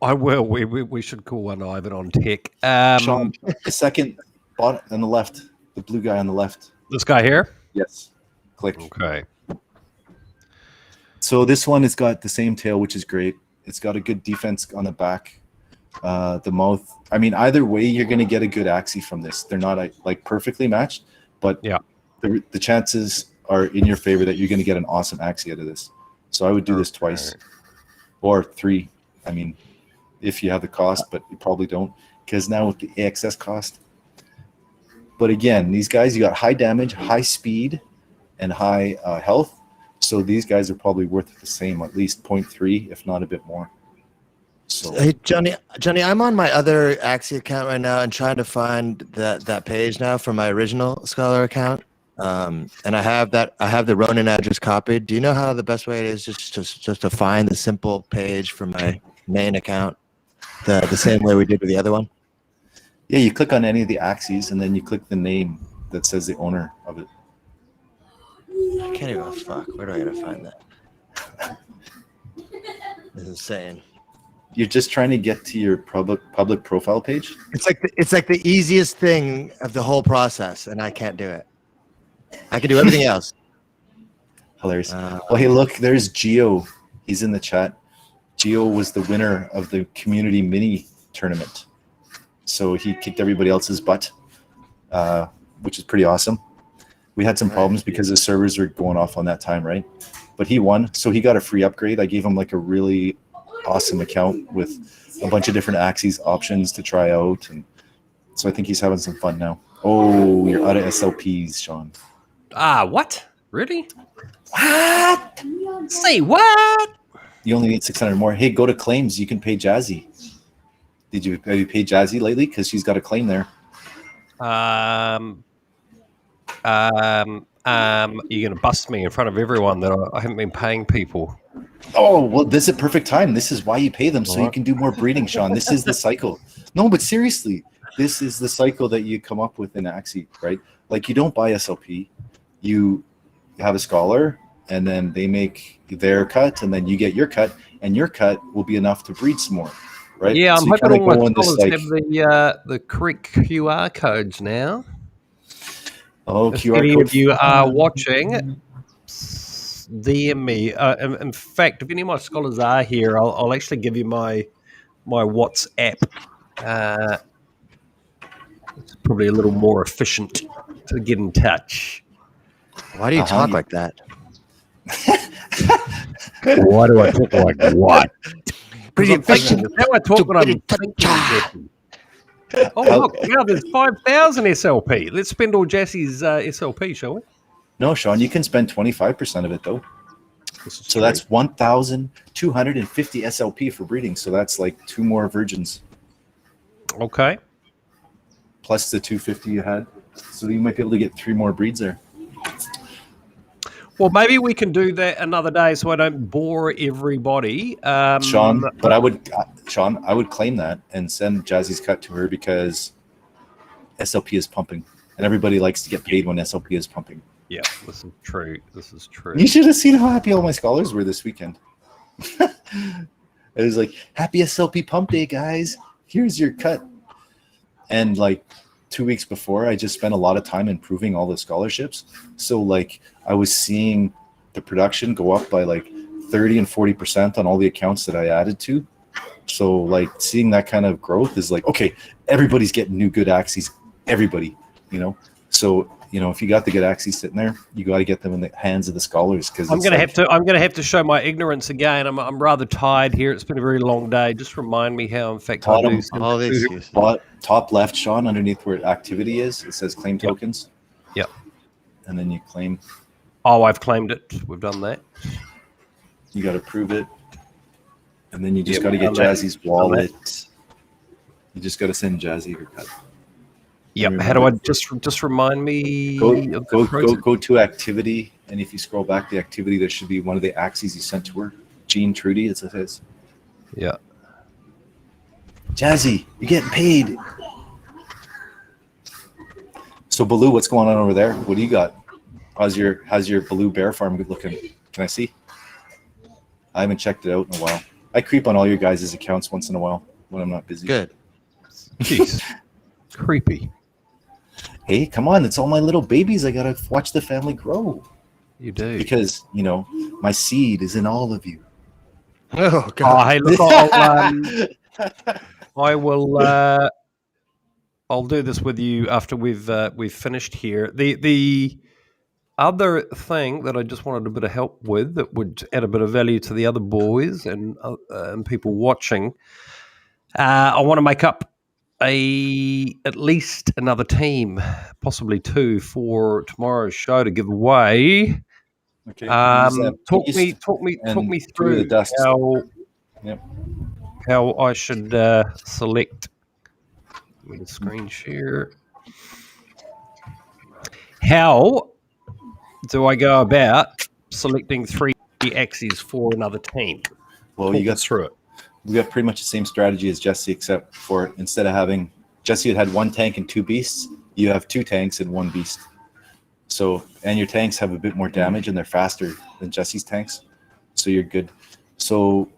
I will. We should call one Ivan on tech. Sean, the second bottom on the left, the blue guy on the left. This guy here? Yes. Click. Okay. So this one has got the same tail, which is great. It's got a good defense on the back. The mouth. I mean, either way, you're going to get a good Axie from this. They're not like perfectly matched, but yeah, the chances are in your favor that you're going to get an awesome Axie out of this. So I would do this twice or 3. I mean, if you have the cost, but you probably don't, because now with the AXS cost. But again, these guys, you got high damage, high speed, and high health. So these guys are probably worth the same, at least 0.3, if not a bit more. So, hey, Johnny, I'm on my other Axie account right now and trying to find that page now for my original Scholar account. And I have the Ronin address copied. Do you know how the best way it is just to find the simple page for my main account, the same way we did with the other one? Yeah, you click on any of the Axies and then you click the name that says the owner of it. I can't even fuck. Where do I gotta find that? This is insane. You're just trying to get to your public profile page. It's like the easiest thing of the whole process, and I can't do it. I can do everything else. Hilarious. Well, hey, look, there's Geo. He's in the chat. Geo was the winner of the community mini tournament, so he kicked everybody else's butt, which is pretty awesome. We had some problems because the servers were going off on that time, right? But he won, so he got a free upgrade. I gave him like a really awesome account with a bunch of different Axies options to try out, and so I think he's having some fun now. Oh, you're out of SLPs, Sean. What? Really? What? Say what? You only need 600 more. Hey, go to claims. You can pay Jazzy. Have you paid Jazzy lately? Because she's got a claim there. You're gonna bust me in front of everyone that I haven't been paying people. Oh, well, this is a perfect time. This is why you pay them, so you can do more breeding, Sean. This is the cycle. No, but seriously, this is the cycle that you come up with in Axie, right? Like, you don't buy SLP. You have a scholar, and then they make their cut, and then you get your cut, and your cut will be enough to breed some more, right? Yeah, so I'm hoping all my scholars have the correct QR codes now. Oh, if QR any code. Of you are watching, DM me. In fact, if any of my scholars are here, I'll actually give you my WhatsApp. It's probably a little more efficient to get in touch. Why do you talk like that? Why do I talk like what? Pretty efficient. How I talk when I'm thinking. Oh, look, now there's 5,000 SLP. Let's spend all Jesse's SLP, shall we? No, Sean, you can spend 25% of it, though. So that's 1,250 SLP for breeding. So that's like 2 more virgins. Okay. Plus the 250 you had. So you might be able to get 3 more breeds there. Well, maybe we can do that another day so I don't bore everybody. Sean, but I would claim that and send Jazzy's cut to her because SLP is pumping. And everybody likes to get paid when SLP is pumping. Yeah, this is true. This is true. You should have seen how happy all my scholars were this weekend. It was like, happy SLP pump day, guys. Here's your cut. And like 2 weeks before, I just spent a lot of time improving all the scholarships. So like I was seeing the production go up by like 30 and 40% on all the accounts that I added to. So like seeing that kind of growth is like, okay, everybody's getting new good Axies. Everybody, you know? So, you know, if you got the good Axies sitting there, you got to get them in the hands of the scholars. Because I'm going to have to show my ignorance again. I'm rather tired here. It's been a very long day. Just remind me how, in fact, I do all these. Top left, Sean, underneath where activity is, it says claim tokens. Yep. And then you claim. Oh, I've claimed it. We've done that. You got to prove it. And then you just got to get Jazzy's wallet. You just got to send Jazzy her cut. Yep. How do I just remind me? Go to activity, and if you scroll back the activity, there should be one of the Axies you sent to her. Jean Trudy, it says. Yeah. Jazzy, you're getting paid. So Baloo, what's going on over there? What do you got? How's your Baloo bear farm looking? Can I see? I haven't checked it out in a while. I creep on all your guys' accounts once in a while when I'm not busy. Good. Jeez. Creepy. Hey, come on. It's all my little babies. I got to watch the family grow. You do. Because, you know, my seed is in all of you. Oh, God. Oh, hey, look, I will. I'll do this with you after we've finished here. The other thing that I just wanted a bit of help with that would add a bit of value to the other boys and people watching. I want to make up at least another team, possibly 2 for tomorrow's show to give away. Okay. Talk me through how I should select. Let me screen share. How do I go about selecting 3 Axies for another team? Well, you got through it. We got pretty much the same strategy as Jesse, except for instead of having Jesse had 1 tank and 2 beasts, you have 2 tanks and 1 beast. So, and your tanks have a bit more damage and they're faster than Jesse's tanks. So you're good. So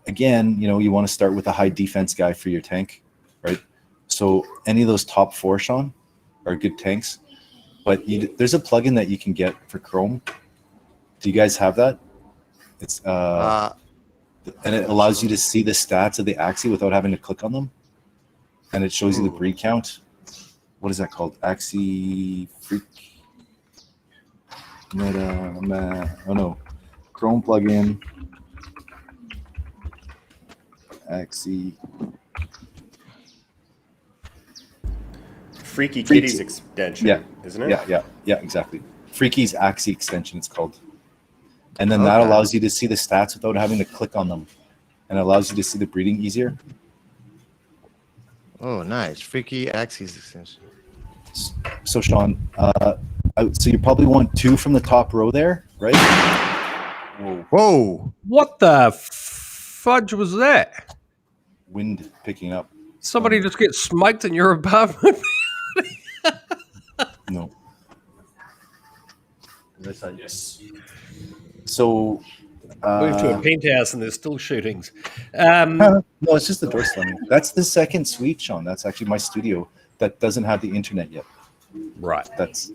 again, you know, you want to start with a high defense guy for your tank, right? So any of those top 4, Sean, are good tanks. But there's a plugin that you can get for Chrome. Do you guys have that? It's and it allows you to see the stats of the Axie without having to click on them. And it shows you the breed count. What is that called? Axie Freak. Oh no. Chrome plugin. Axie. Freaky Kitties extension, isn't it? Yeah, exactly. Freaky's Axie extension, it's called. And then that allows you to see the stats without having to click on them. And it allows you to see the breeding easier. Oh, nice. Freaky Axie's extension. So, Sean, so you probably want 2 from the top row there, right? Whoa! What the fudge was that? Wind picking up. Somebody just gets smoked in your apartment? No. Yes. So Moved to a penthouse and there's still shootings. no, it's just the door slamming. That's the second suite, Sean. That's actually my studio that doesn't have the internet yet. Right. That's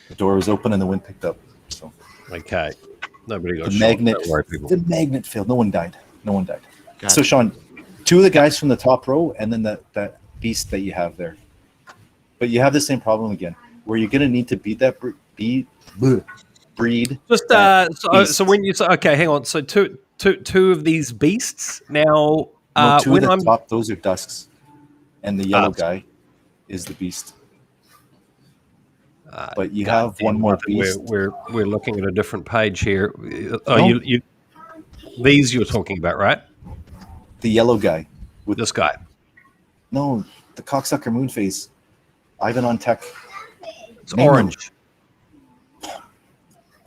the door was open and the wind picked up. So okay. Nobody got the shot. magnet. Don't worry, people. The magnet failed. No one died. So Sean, two of the guys from the top row, and then that beast that you have there. But you have the same problem again, where you're going to need to beat that breed. Just so when you say, okay, hang on. So two of these beasts now. No, two when of the I'm top, those are dusks, and the yellow guy is the beast. But you have one more beast. We're looking at a different page here. You these you're talking about, right? The yellow guy with this guy. No, the cocksucker Moonface. Ivan on tech. It's orange.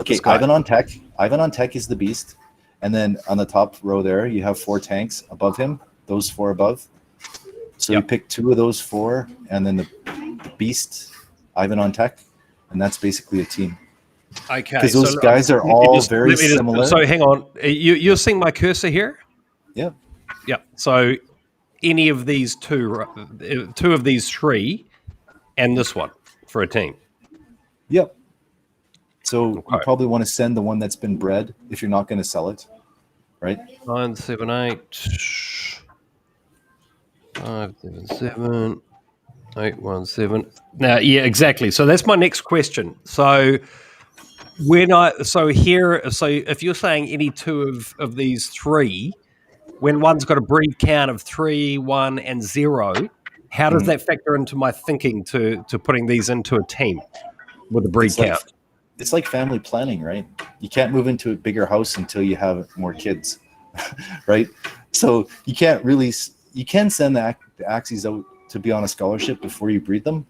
Okay, Ivan on tech. Ivan on tech is the beast, and then on the top row there you have 4 tanks above him. Those 4 above. So you pick 2 of those 4, and then the beast, Ivan on tech, and that's basically a team. Okay, because those guys are all very similar. So hang on, you're seeing my cursor here? Yeah. Yeah. So any of these two of these 3, and this one for a team. Yep. So you probably want to send the one that's been bred if you're not going to sell it, right? 978 577 817. Now, yeah, exactly. So that's my next question. So if you're saying any 2 of these 3, when one's got a breed count of 3, 1, and 0, how does that factor into my thinking to putting these into a team with a breed count? It's like family planning, right? You can't move into a bigger house until you have more kids, right? So you can send the Axies out to be on a scholarship before you breed them,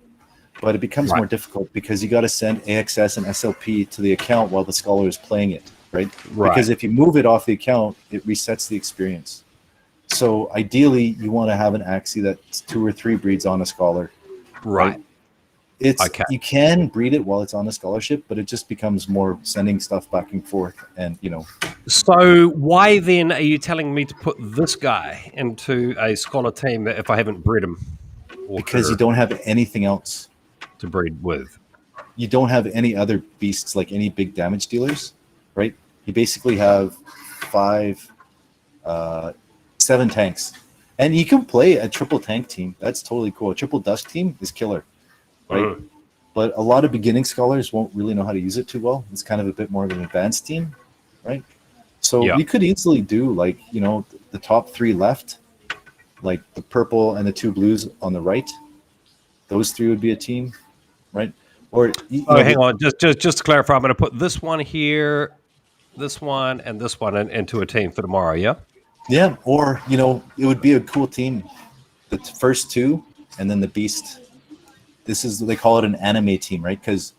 but it becomes more difficult because you got to send AXS and SLP to the account while the scholar is playing it, right? Because if you move it off the account, it resets the experience. So ideally, you want to have an Axie that's 2 or 3 breeds on a scholar, right? You can breed it while it's on a scholarship, but it just becomes more sending stuff back and forth, and So why then are you telling me to put this guy into a scholar team if I haven't bred him? Because you don't have anything else to breed with. You don't have any other beasts like any big damage dealers, right? You basically have 7 tanks, and you can play a triple tank team. That's totally cool. A triple dusk team is killer. Right, but a lot of beginning scholars won't really know how to use it too well. It's kind of a bit more of an advanced team, right? So you could easily do the top 3 left, like the purple and the 2 blues on the right. Those 3 would be a team, right? Or hang on, just to clarify, I'm going to put this one here, this one, and this one into a team for tomorrow. Yeah. Yeah, or it would be a cool team. The first 2, and then the beast. They call it an anime team, right? Because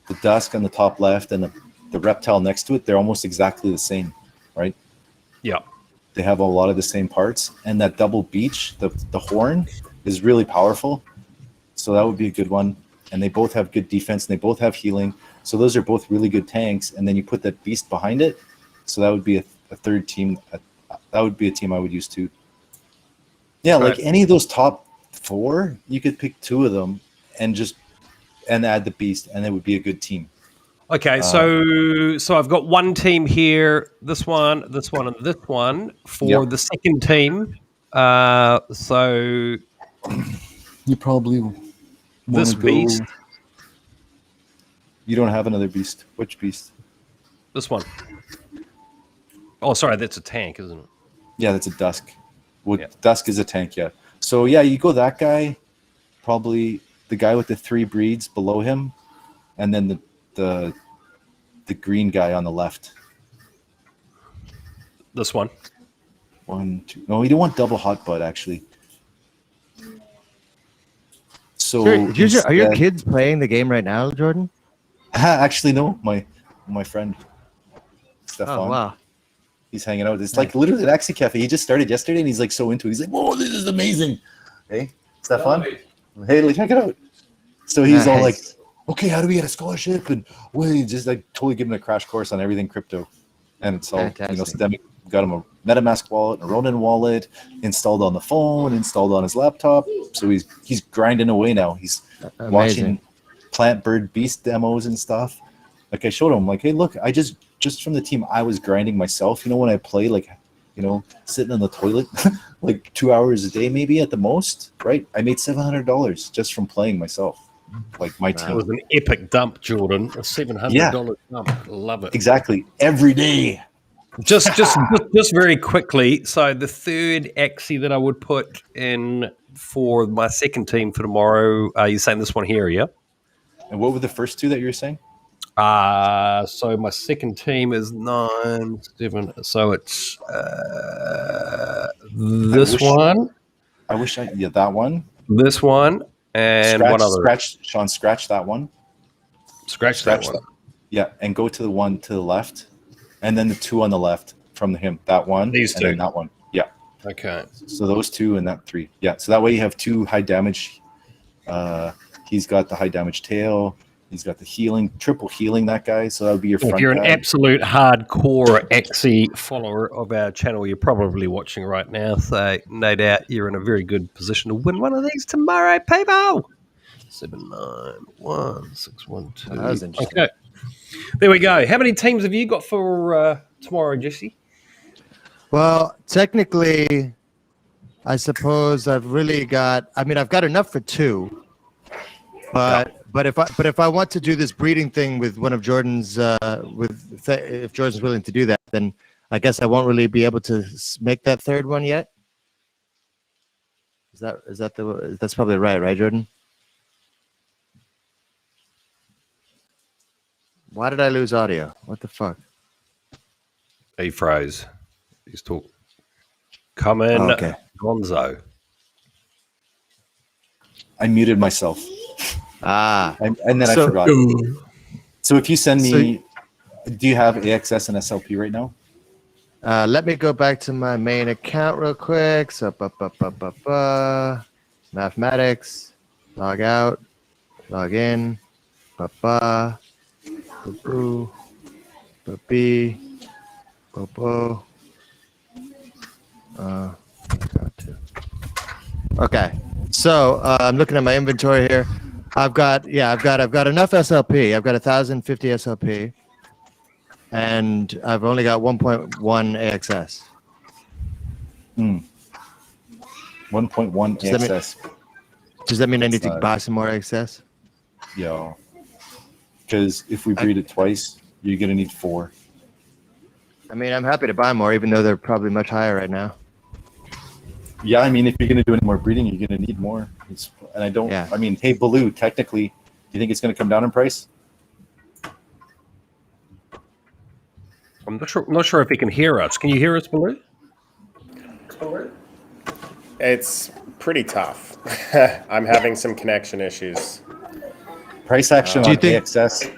the dusk on the top left and the reptile next to it, they're almost exactly the same, right? Yeah. They have a lot of the same parts. And that double beach, the horn, is really powerful. So that would be a good one. And they both have good defense, and they both have healing. So those are both really good tanks. And then you put that beast behind it. So that would be a third team. That would be a team I would use too. Yeah, like any of those top 4, you could pick 2 of them and add the beast, and it would be a good team. Okay, so I've got one team here, this one, and this one for the second team. So you probably this beast. You don't have another beast. Which beast? This one. Oh, sorry, that's a tank, isn't it? Yeah, that's a dusk. Dusk is a tank, yeah. So you go that guy, probably the guy with the 3 breeds below him, and then the green guy on the left. This one. 1, 2. No, you don't want double hot butt actually. So are your kids playing the game right now, Jordan? Actually, no. My friend. Stefan. Oh, wow. He's hanging out. It's like literally an Axie Cafe. He just started yesterday, and he's like so into it. He's like, "Whoa, this is amazing!" Hey, Stefan. Hey, check it out. So he's all like, "Okay, how do we get a scholarship?" And just like totally give him a crash course on everything crypto. And it's all Stemming got him a MetaMask wallet, a Ronin wallet, installed on the phone, installed on his laptop. So he's grinding away now. He's watching Plant Bird Beast demos and stuff. Like I showed him, like, hey, look, I just from the team, I was grinding myself. You know, when I play, like, you know, sitting on the toilet, like 2 hours a day, maybe at the most, right? I made $700 just from playing myself. Like my team. It was an epic dump, Jordan. A $700 dump. Love it. Exactly. Every day. Just very quickly. So the third Axie that I would put in for my second team for tomorrow, you're saying this one here, yeah? And what were the first two that you were saying? So my second team is 9, 7. So it's this one. I wish that one. This one and one other. Scratch that one. Scratch that one. Yeah, and go to the one to the left, and then the two on the left from him. That one. These two. And then that one. Yeah. Okay. So those two and that 3. Yeah. So that way you have 2 high damage. He's got the high damage tail. He's got the healing, triple healing, that guy. So that would be your front guy. If you're an absolute hardcore Axie follower of our channel, you're probably watching right now. So no doubt you're in a very good position to win one of these tomorrow, people. 7916112. That was interesting. Okay. There we go. How many teams have you got for tomorrow, Jesse? Well, technically, I suppose I've got enough for 2. But if I want to do this breeding thing with one of Jordan's, if Jordan's willing to do that, then I guess I won't really be able to make that third one yet. That's probably right, Jordan? Why did I lose audio? What the fuck? He froze. He's talking. Come in, okay. Gonzo. I muted myself. And then I forgot. So if you send me, do you have AXS and SLP right now? Let me go back to my main account real quick. So, mathematics, log out, log in, okay. So I'm looking at my inventory here. I've got enough SLP. I've got 1,050 SLP, and I've only got 1.1 AXS. 1.1 AXS. Does that mean I need to buy some more AXS? Yeah. Because if we breed it twice, you're gonna need 4. I mean, I'm happy to buy more, even though they're probably much higher right now. Yeah, I mean, if you're gonna do any more breeding, you're gonna need more. I mean, hey, Baloo, technically, do you think it's gonna come down in price? I'm not sure if he can hear us. Can you hear us, Baloo? It's pretty tough. I'm having some connection issues. Price action on AXS.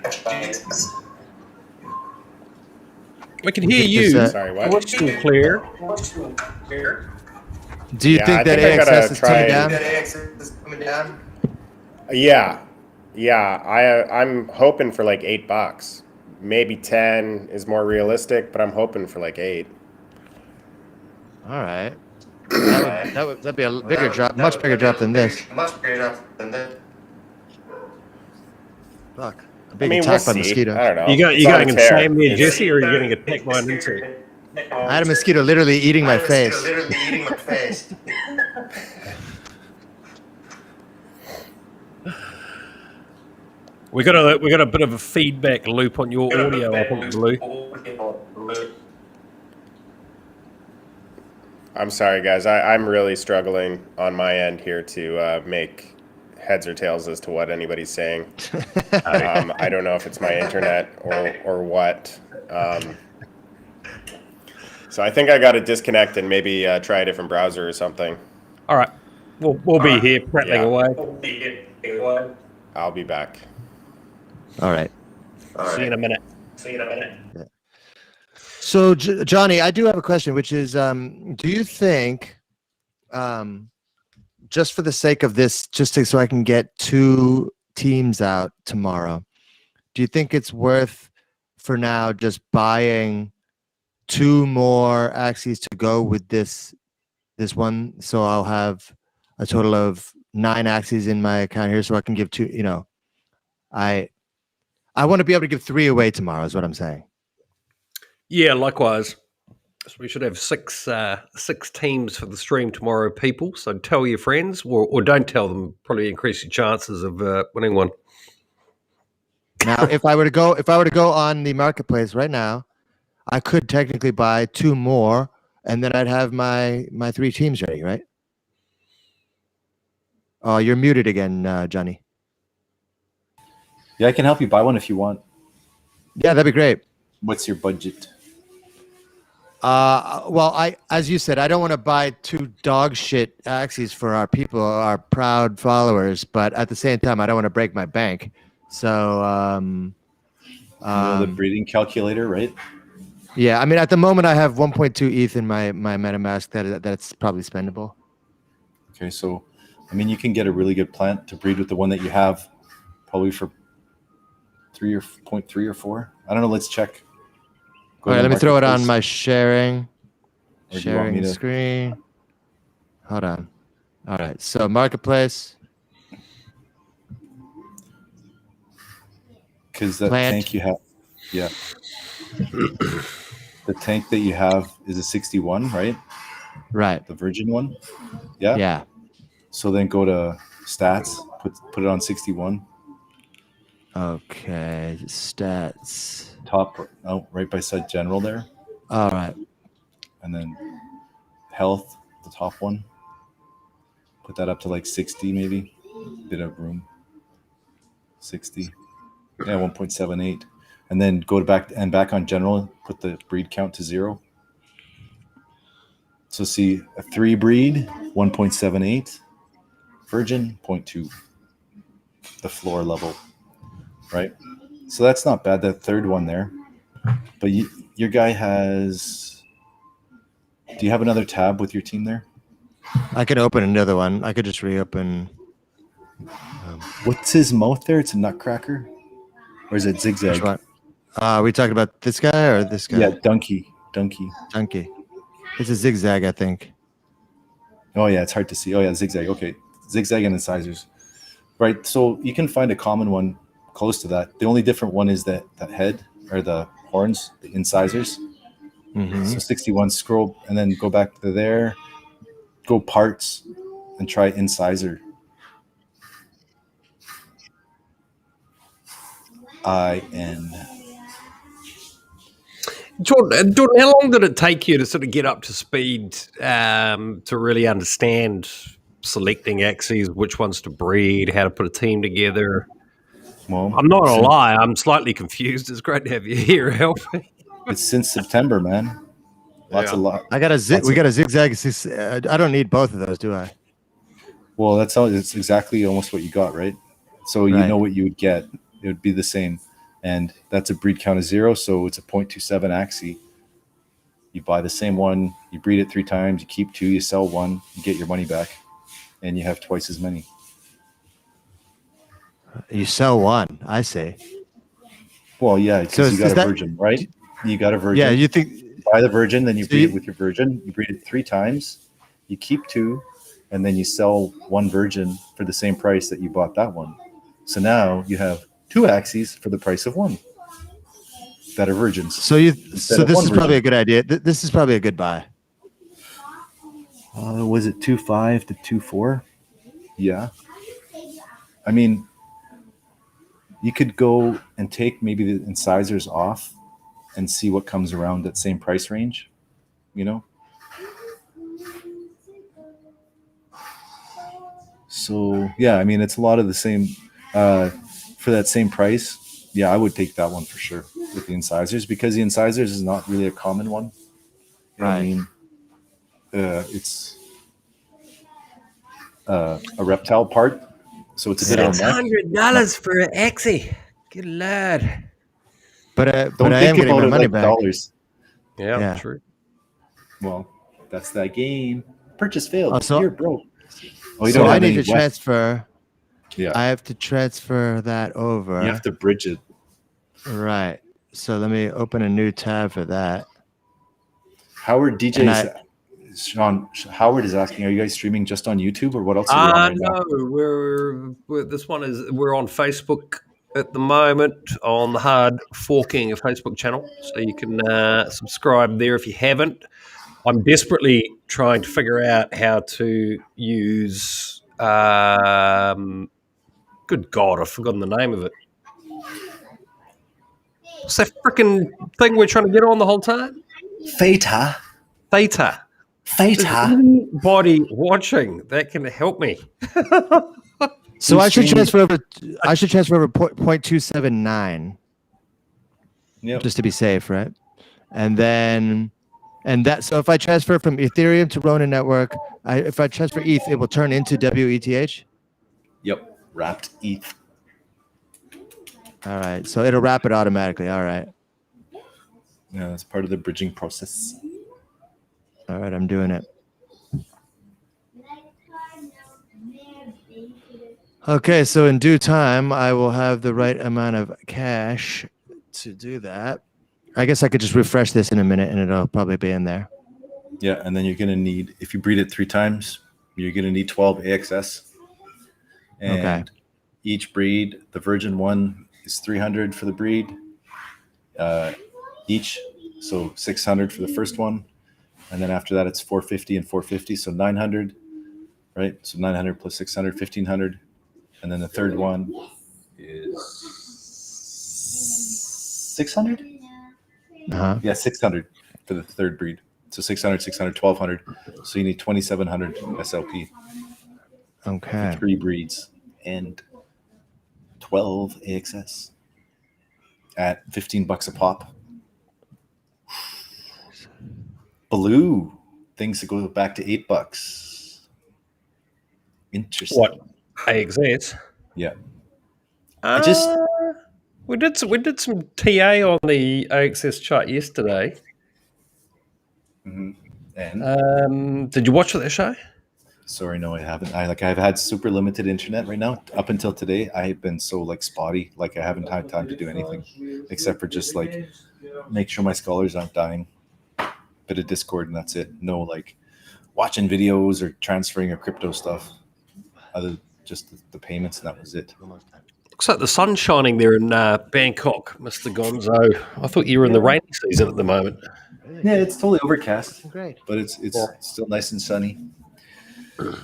We can hear you. Sorry, what? What's too clear? Do you think that AXS is coming down? Yeah. I'm hoping for like $8. Maybe 10 is more realistic, but I'm hoping for like 8. All right. That'd be a bigger drop, much bigger drop than this. Fuck. I'm being attacked by a mosquito. I don't know. You going insane there, Jesse, or are you getting attacked by an insect? I had a mosquito literally eating my face. We got a bit of a feedback loop on your audio, I think, Blue. I'm sorry, guys. I'm really struggling on my end here to make heads or tails as to what anybody's saying. I don't know if it's my internet or what. So I think I got to disconnect and maybe try a different browser or something. All right. We'll be here prattling away. I'll be back. All right. See you in a minute. Yeah. So, Johnny, I do have a question, which is, do you think, just for the sake of this, so I can get 2 teams out tomorrow, do you think it's worth, for now, just buying 2 more Axies to go with this one? So I'll have a total of 9 Axies in my account here, so I can give 2. I want to be able to give 3 away tomorrow, is what I'm saying. Yeah, likewise. So we should have 6 teams for the stream tomorrow, people. So tell your friends, or don't tell them. Probably increase your chances of winning one. Now, if I were to go on the marketplace right now, I could technically buy 2 more, and then I'd have my 3 teams ready, right? Oh, you're muted again, Johnny. Yeah, I can help you buy one if you want. Yeah, that'd be great. What's your budget? Well, as you said, I don't want to buy 2 dog shit Axies for our people, our proud followers, but at the same time, I don't want to break my bank. So, the breeding calculator, right? Yeah, I mean, at the moment, I have 1.2 ETH in my MetaMask. That's probably spendable. Okay, so I mean, you can get a really good plant to breed with the one that you have, probably for 3.3 or 4. I don't know. Let's check. All right, let me throw it on my sharing screen. Hold on. All right, so marketplace. Because that tank you have, yeah. The tank that you have is a 61, right? Right. The virgin one. Yeah. Yeah. So then go to stats, put it on 61. Okay, stats. Top, right beside general there. All right. And then health, the top one. Put that up to like 60 maybe. Bit of room. 60. Yeah, 1.78. And then go back on general, put the breed count to 0. So see a 3 breed, 1.78. Virgin, 0.2. The floor level. Right? So that's not bad, that third one there. But your guy has... Do you have another tab with your team there? I can open another one. I could just reopen. What's his mouth there? It's a nutcracker? Or is it zigzag? Which one? We talking about this guy or this guy? Yeah, Donkey. It's a zigzag, I think. Oh, yeah, it's hard to see. Oh, yeah, zigzag. Okay. Zigzag and incisors. Right, so you can find a common one close to that. The only different one is that head or the horns, the incisors. Mm-hmm. So 61, scroll, and then go back to there. Go parts and try incisor. IN. Jordan, how long did it take you to sort of get up to speed to really understand selecting Axies, which ones to breed, how to put a team together? Well, I'm not gonna lie, I'm slightly confused. It's great to have you here helping. It's since September, man. Lots of lot. We got a zigzag. I don't need both of those, do I? Well, it's exactly almost what you got, right? So you know what you would get. It would be the same. And that's a breed count of 0, so it's a 0.27 Axie. You buy the same one, you breed it 3 times, you keep 2, you sell 1, you get your money back, and you have twice as many. You sell 1, I say. Well, yeah, because you got a virgin, right? You got a virgin. Yeah, you think... Buy the virgin, then you breed it with your virgin. You breed it 3 times, you keep 2, and then you sell 1 virgin for the same price that you bought that one. So now you have 2 Axies for the price of 1 that are virgins. So this is probably a good idea. This is probably a good buy. Was it 2.5 to 2.4? Yeah. I mean, you could go and take maybe the incisors off and see what comes around that same price range, you know? So, yeah, I mean, it's a lot of the same... for that same price, yeah, I would take that one for sure with the incisors, because the incisors is not really a common one. You know what I mean? It's a reptile part, so it's a bit of a neck. $600 for an Axie. Good lord. But I Don't am think getting about my it money like back. dollars. Yeah, true. Well, that's that game. Purchase failed. Oh, so You're broke. Oh, you so don't I have need any to wet. transfer. Yeah. I have to transfer that over. You have to bridge it. Right. So let me open a new tab for that. Howard Sean Howard is asking, are you guys streaming just on YouTube or what else are you on right now? No, we're on Facebook at the moment on the Hard Forking Facebook channel, so you can subscribe there if you haven't. I'm desperately trying to figure out how to use. Good God, I've forgotten the name of it. What's that freaking thing we're trying to get on the whole time? Theta. Theta. Is anybody watching that can help me? So I should transfer over. I should transfer over 0.279. Yep. Just to be safe, right? So if I transfer from Ethereum to Ronin Network, if I transfer ETH, it will turn into WETH. Yep. Wrapped ETH. All right. So it'll wrap it automatically. All right. Yeah, that's part of the bridging process. All right, I'm doing it. Okay, so in due time, I will have the right amount of cash to do that. I guess I could just refresh this in a minute and it'll probably be in there. Yeah, and then you're going to need, if you breed it 3 times, you're going to need 12 AXS. And okay. Each breed, the virgin one is 300 for the breed each. So 600 for the first one. And then after that, it's 450 and 450. So 900, right? So 900 plus 600, 1500. And then the third one is 600? Uh-huh. Yeah, 600 for the third breed. So 600, 600, 1200. So you need 2700 SLP. Okay. For 3 breeds and 12 AXS at $15 a pop. Blue things to go back to $8. Interesting. What? AXS? Yeah. We did some TA on the AXS chart yesterday. Mm-hmm. And did you watch that show? Sorry, no, I haven't. I've had super limited internet right now. Up until today, I've been so spotty. I haven't had time to do anything except for just make sure my scholars aren't dying. Bit of Discord and that's it. No watching videos or transferring or crypto stuff. Other just the payments and that was it. Looks like the sun's shining there in Bangkok, Mr. Gonzo. I thought you were in the rainy season at the moment. Yeah, it's totally overcast. Great. But it's still nice and sunny. So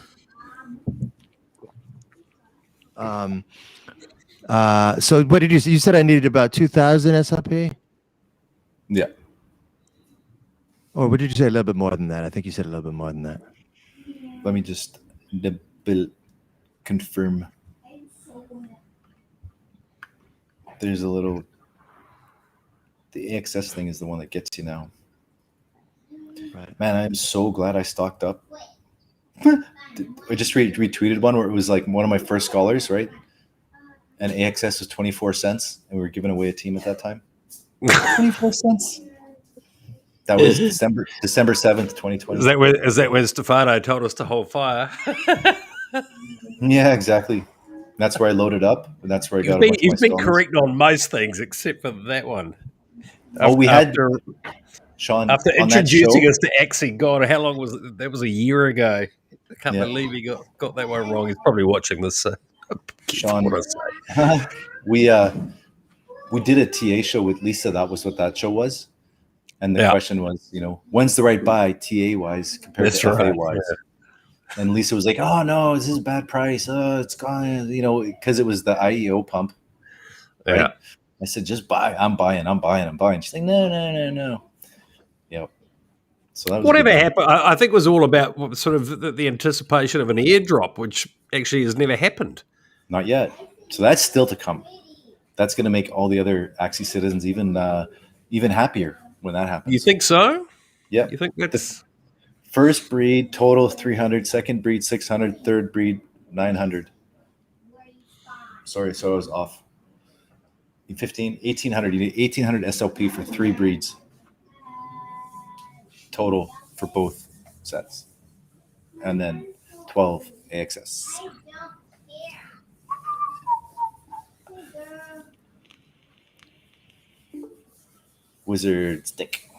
what did you say? You said I needed about 2,000 SLP? Yeah. Or what did you say? A little bit more than that. I think you said a little bit more than that. Let me just confirm. There's a little. The AXS thing is the one that gets you now. Right. Man, I'm so glad I stocked up. I just retweeted one where it was one of my first scholars, right? And AXS was 24 cents, and we were giving away a team at that time. 24 cents. That was December 7th, 2020. Is that when Stefano told us to hold fire? Yeah, exactly. That's where I loaded up, and that's where I got. You've been correct on most things except for that one. Sean, after introducing us to Axie. God, how long was it? That was a year ago. I can't believe he got that one wrong. He's probably watching this. Sean, we did a TA show with Lisa. That was what that show was. And the question was, when's the right buy TA wise compared to FA wise? Yeah. And Lisa was like, "Oh no, this is a bad price. Oh, it's gone." Because it was the IEO pump. Right? Yeah. I said, "Just buy. I'm buying. She's like, "No." Yep. So that was whatever happened. I think it was all about sort of the anticipation of an airdrop, which actually has never happened. Not yet. So that's still to come. That's going to make all the other Axie citizens even happier when that happens. You think so? Yeah. You think that's the first breed total 300, second breed 600, third breed 900. Sorry, so I was off. 1800. You need 1800 SLP for 3 breeds. total for both sets, and then 12 AXS. Wizard stick.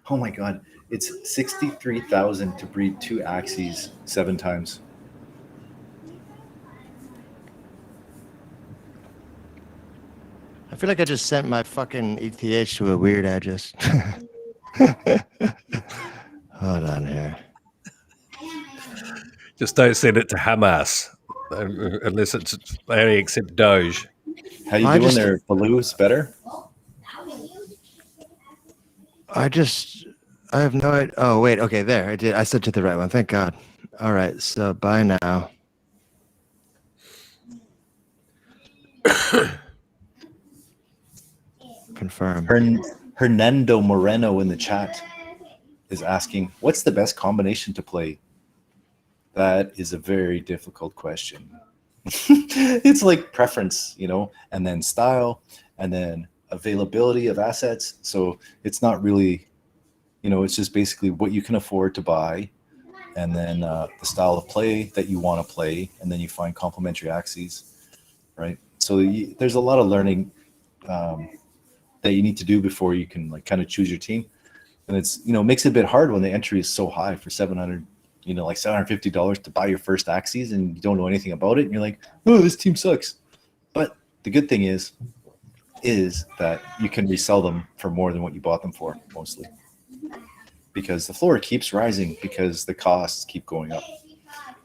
Oh my god, it's 63,000 to breed 2 Axies 7 times. I feel like I just sent my fucking ETH to a weird address. Hold on here. Just don't send it to Hamas unless it's they only accept Doge. How you doing there, Baloo's better? I have no idea. Oh, wait. Okay, there. I did. I sent it the right one. Thank God. All right. So buy now. Confirm. Hernando Moreno in the chat is asking, what's the best combination to play? That is a very difficult question. It's like preference, and then style, and then availability of assets. So it's not really, it's just basically what you can afford to buy, and then the style of play that you want to play, and then you find complementary Axies, right? So there's a lot of learning that you need to do before you can kind of choose your team. And it's, makes it a bit hard when the entry is so high for $700, like $750 to buy your first Axies, and you don't know anything about it. And you're like, oh, this team sucks. But the good thing is that you can resell them for more than what you bought them for, mostly. Because the floor keeps rising because the costs keep going up.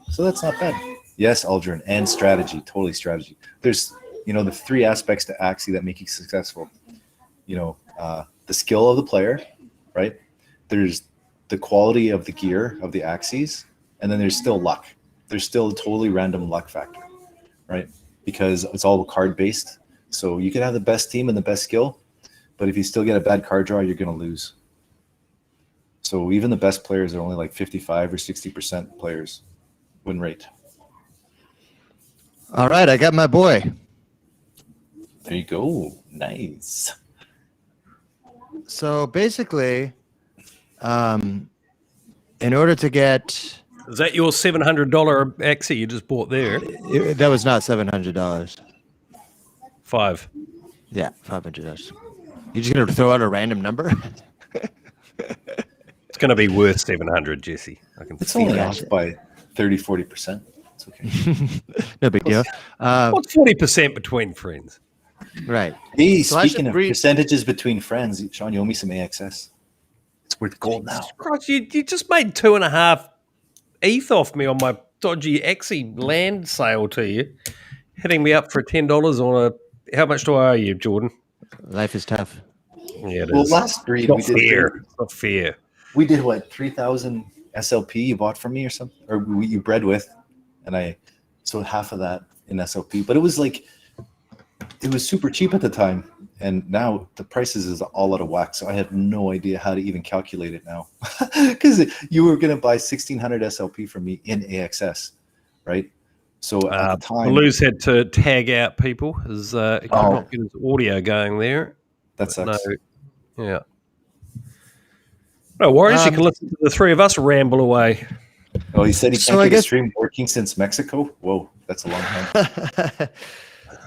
So that's not bad. Yes, Aldrin, and strategy, totally strategy. There's, the 3 aspects to Axie that make you successful. The skill of the player, right? There's the quality of the gear of the Axies, and then there's still luck. There's still a totally random luck factor, right? Because it's all card based. So you can have the best team and the best skill, but if you still get a bad card draw, you're going to lose. So even the best players are only like 55 or 60% players win rate. All right, I got my boy. There you go. Nice. So basically, in order to get... Is that your $700 Axie you just bought there? That was not $700. 5. Yeah, $500. You're just going to throw out a random number? It's going to be worth 700, Jesse. I can it's only off by 30-40%. It's okay. No big deal. What's 40% between friends? Right. Hey, so speaking of percentages between friends, Sean, you owe me some AXS. It's worth gold now. Christ, you just made 2.5 ETH off me on my dodgy Axie land sale to you, hitting me up for $10 on a... How much do I owe you, Jordan? Life is tough. Yeah, it well, is. last breed we did fair. It's not fair. We did what, 3,000 SLP you bought from me or something, or you bred with, and I sold half of that in SLP. But it was like, it was super cheap at the time, and now the prices is all out of whack. So I have no idea how to even calculate it now, because you were going to buy 1,600 SLP from me in AXS, right? So at the time, Baloo's had to tag out people. He could not get his audio going there. That sucks. No, yeah. No worries. You can listen to the 3 of us ramble away. Oh, he said he can't get his stream working since Mexico. Whoa, that's a long time.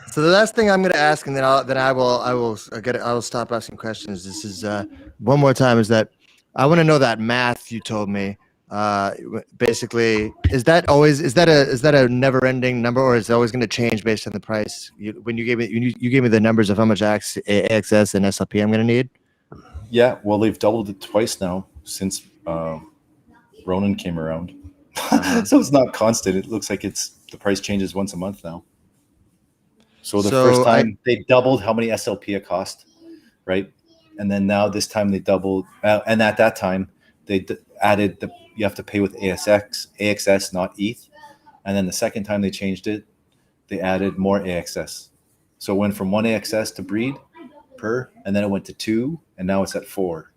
So the last thing I'm going to ask, and then I will stop asking questions. This is one more time. Is that I want to know that math you told me. Basically, is that a never-ending number, or is it always going to change based on the price? When you gave me the numbers of how much AXS and SLP I'm going to need. Yeah, well, they've doubled it twice now since Ronan came around. So it's not constant. It looks like the price changes once a month now. So the first time they doubled how many SLP it cost, right? And then now this time they doubled, and at that time they added you have to pay with AXS, not ETH. And then the second time they changed it, they added more AXS. So it went from 1 AXS to breed per, and then it went to 2, and now it's at 4.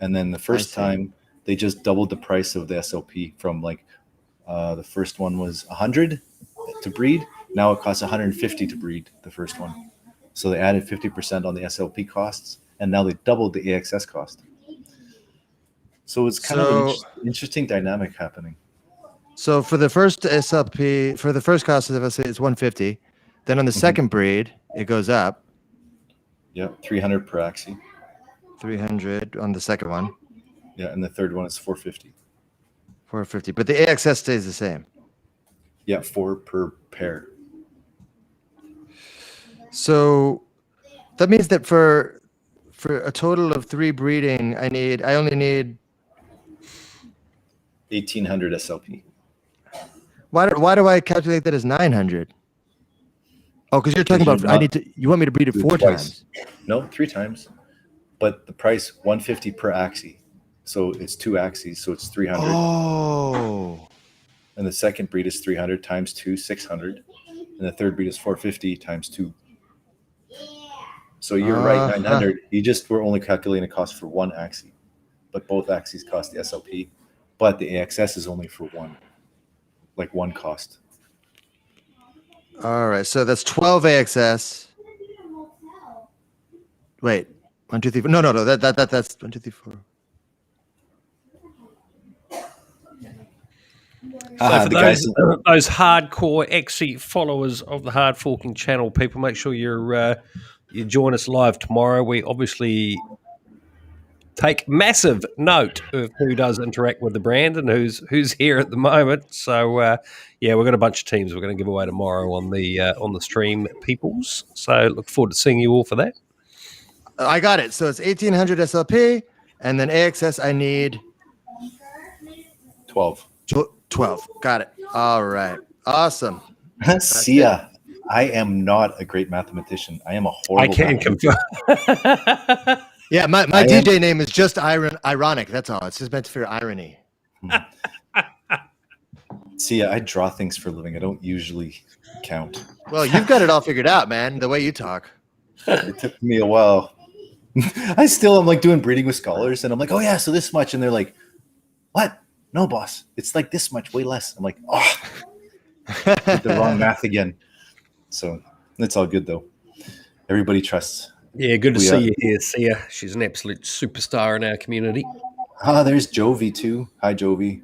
And then the first time they just doubled the price of the SLP from the first one was 100 to breed. Now it costs 150 to breed, the first one. So they added 50% on the SLP costs, and now they doubled the AXS cost. So it's kind of an interesting dynamic happening. So for the first SLP, for the first cost of SLP, it's 150. Then on the second breed, it goes up. Yep, 300 per Axie. 300 on the second one. Yeah, and the third one is 450. 450, but the AXS stays the same. Yeah, 4 per pair. So that means that for a total of 3 breeding, I only need 1800 SLP. Why do I calculate that as 900? Oh, because you're talking about you want me to breed it 4 times. No, 3 times. But the price 150 per Axie. So it's 2 Axies, so it's 300. Oh. And the second breed is 300 times 2, 600. And the third breed is 450 times 2. So you're right, 900. You just were only calculating a cost for 1 Axie. But both Axies cost the SLP. But the AXS is only for one cost. All right, so that's 12 AXS. Wait, 1, 2, 3, 4. No. That's 1, 2, 3, 4. So for those hardcore Axie followers of the Hard Forking channel, people, make sure you join us live tomorrow. We obviously take massive note of who does interact with the brand and who's here at the moment. So we've got a bunch of teams we're going to give away tomorrow on the stream, peoples. So look forward to seeing you all for that. I got it. So it's 1800 SLP, and then AXS I need 12. 12. Got it. All right. Awesome. See ya. I am not a great mathematician. I am a horrible. I can confirm. Yeah, my DJ name is just ironic. That's all. It's just meant for irony. See, I draw things for a living. I don't usually count. Well, you've got it all figured out, man. The way you talk. It took me a while. I'm like doing breeding with scholars, and I'm like, oh yeah, so this much, and they're like, what? No, boss, it's like this much, way less. I'm like, oh, did the wrong math again. So it's all good though. Everybody trusts. Yeah, good to see you here. See ya. She's an absolute superstar in our community. There's Jovi too. Hi, Jovi.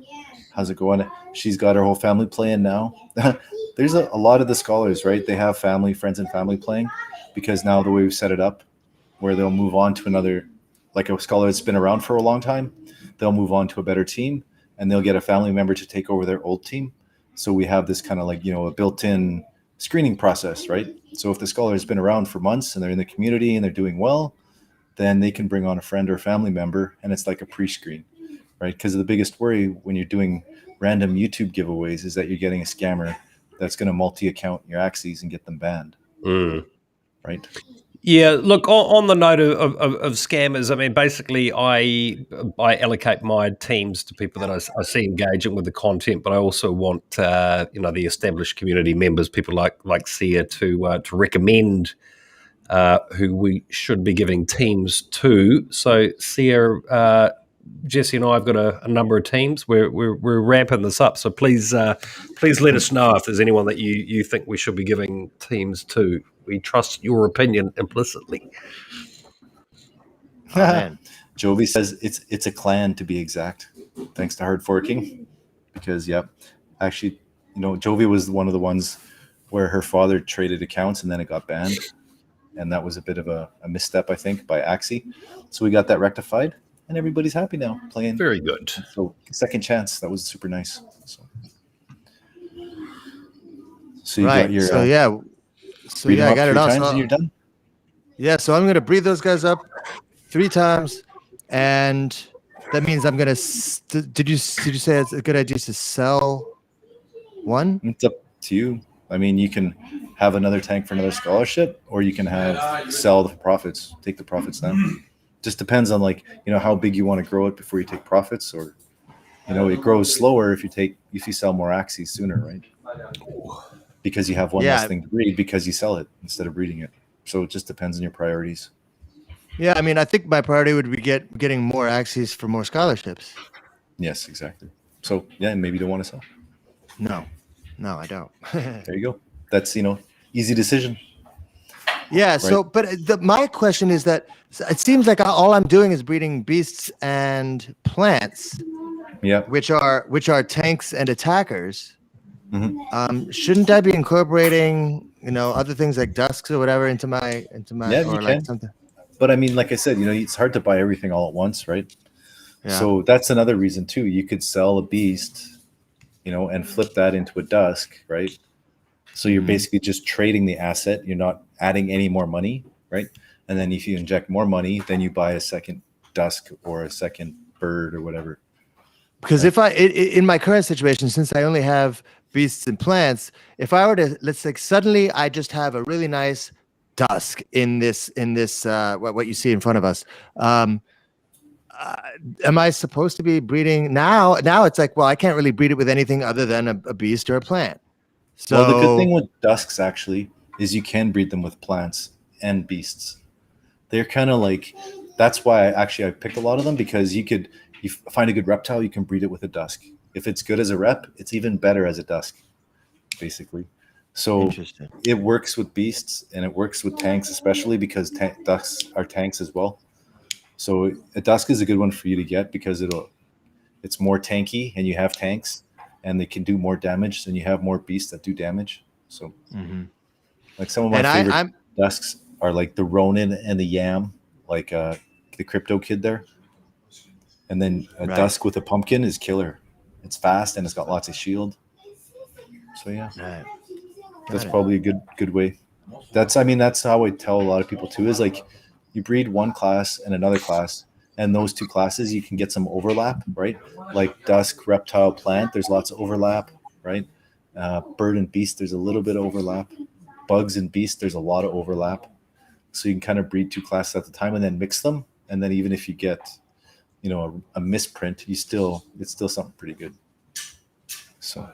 How's it going? She's got her whole family playing now. There's a lot of the scholars, right? They have friends and family playing, because now the way we've set it up, where they'll move on to another, like a scholar that's been around for a long time, they'll move on to a better team, and they'll get a family member to take over their old team. So we have this kind of like, a built-in screening process, right? So if the scholar has been around for months and they're in the community and they're doing well, then they can bring on a friend or a family member, and it's like a pre-screen, right? Because the biggest worry when you're doing random YouTube giveaways is that you're getting a scammer that's going to multi-account your Axies and get them banned, right? Yeah, look, on the note of scammers, I mean, basically I allocate my teams to people that I see engaging with the content, but I also want the established community members, people like Sia, to recommend who we should be giving teams to. So Sia, Jesse and I have got a number of teams. We're ramping this up, so please let us know if there's anyone that you think we should be giving teams to. We trust your opinion implicitly. Oh, man. Jovi says it's a clan, to be exact, thanks to hard forking. Because actually, Jovi was one of the ones where her father traded accounts and then it got banned, and that was a bit of a misstep, I think, by Axie. So we got that rectified, and everybody's happy now playing. Very good. So second chance, that was super nice. So you got your I got it on. So you're done. Yeah, so I'm gonna breed those guys up 3 times, and that means I'm gonna. Did you say it's a good idea to sell one? It's up to you. I mean, you can have another tank for another scholarship, or you can sell the profits, take the profits now. Just depends on how big you want to grow it before you take profits, or it grows slower if you sell more Axies sooner, right? Because you have one less thing to breed because you sell it instead of breeding it. So it just depends on your priorities. Yeah, I mean, I think my priority would be getting more Axies for more scholarships. Yes, exactly. So maybe you don't want to sell. No, I don't. There you go. That's easy decision. Yeah. So, but my question is that it seems like all I'm doing is breeding beasts and plants. Yeah. Which are tanks and attackers. Mm-hmm. Shouldn't I be incorporating, other things like dusks or whatever into my Yeah, or you like can. something? But I mean, like I said, it's hard to buy everything all at once, right? Yeah. So that's another reason too. You could sell a beast, and flip that into a dusk, right? So you're basically just trading the asset. You're not adding any more money, right? And then if you inject more money, then you buy a second dusk or a second bird or whatever. Because if in my current situation, since I only have beasts and plants, if I were to, let's say suddenly I just have a really nice dusk in this what you see in front of us. Am I supposed to be breeding now? Now it's like, well, I can't really breed it with anything other than a beast or a plant. So well, the good thing with dusks actually is you can breed them with plants and beasts. They're kind of like, that's why I picked a lot of them, because you find a good reptile, you can breed it with a dusk. If it's good as a rep, it's even better as a dusk, basically. So it works with beasts and it works with tanks, especially because dusks are tanks as well. So a dusk is a good one for you to get because it's more tanky and you have tanks and they can do more damage and you have more beasts that do damage. So like some of my favorite dusks are like the Ronin and the Yam, like the Crypto Kid there. And then a dusk with a pumpkin is killer. It's fast and it's got lots of shield. So yeah, that's probably a good way. That's how I tell a lot of people too, is like you breed one class and another class, and those two classes you can get some overlap, right? Like dusk, reptile, plant, there's lots of overlap, right? Bird and beast, there's a little bit of overlap. Bugs and beast, there's a lot of overlap. So you can kind of breed two classes at the time and then mix them. And then even if you get, a misprint, it's still something pretty good. So,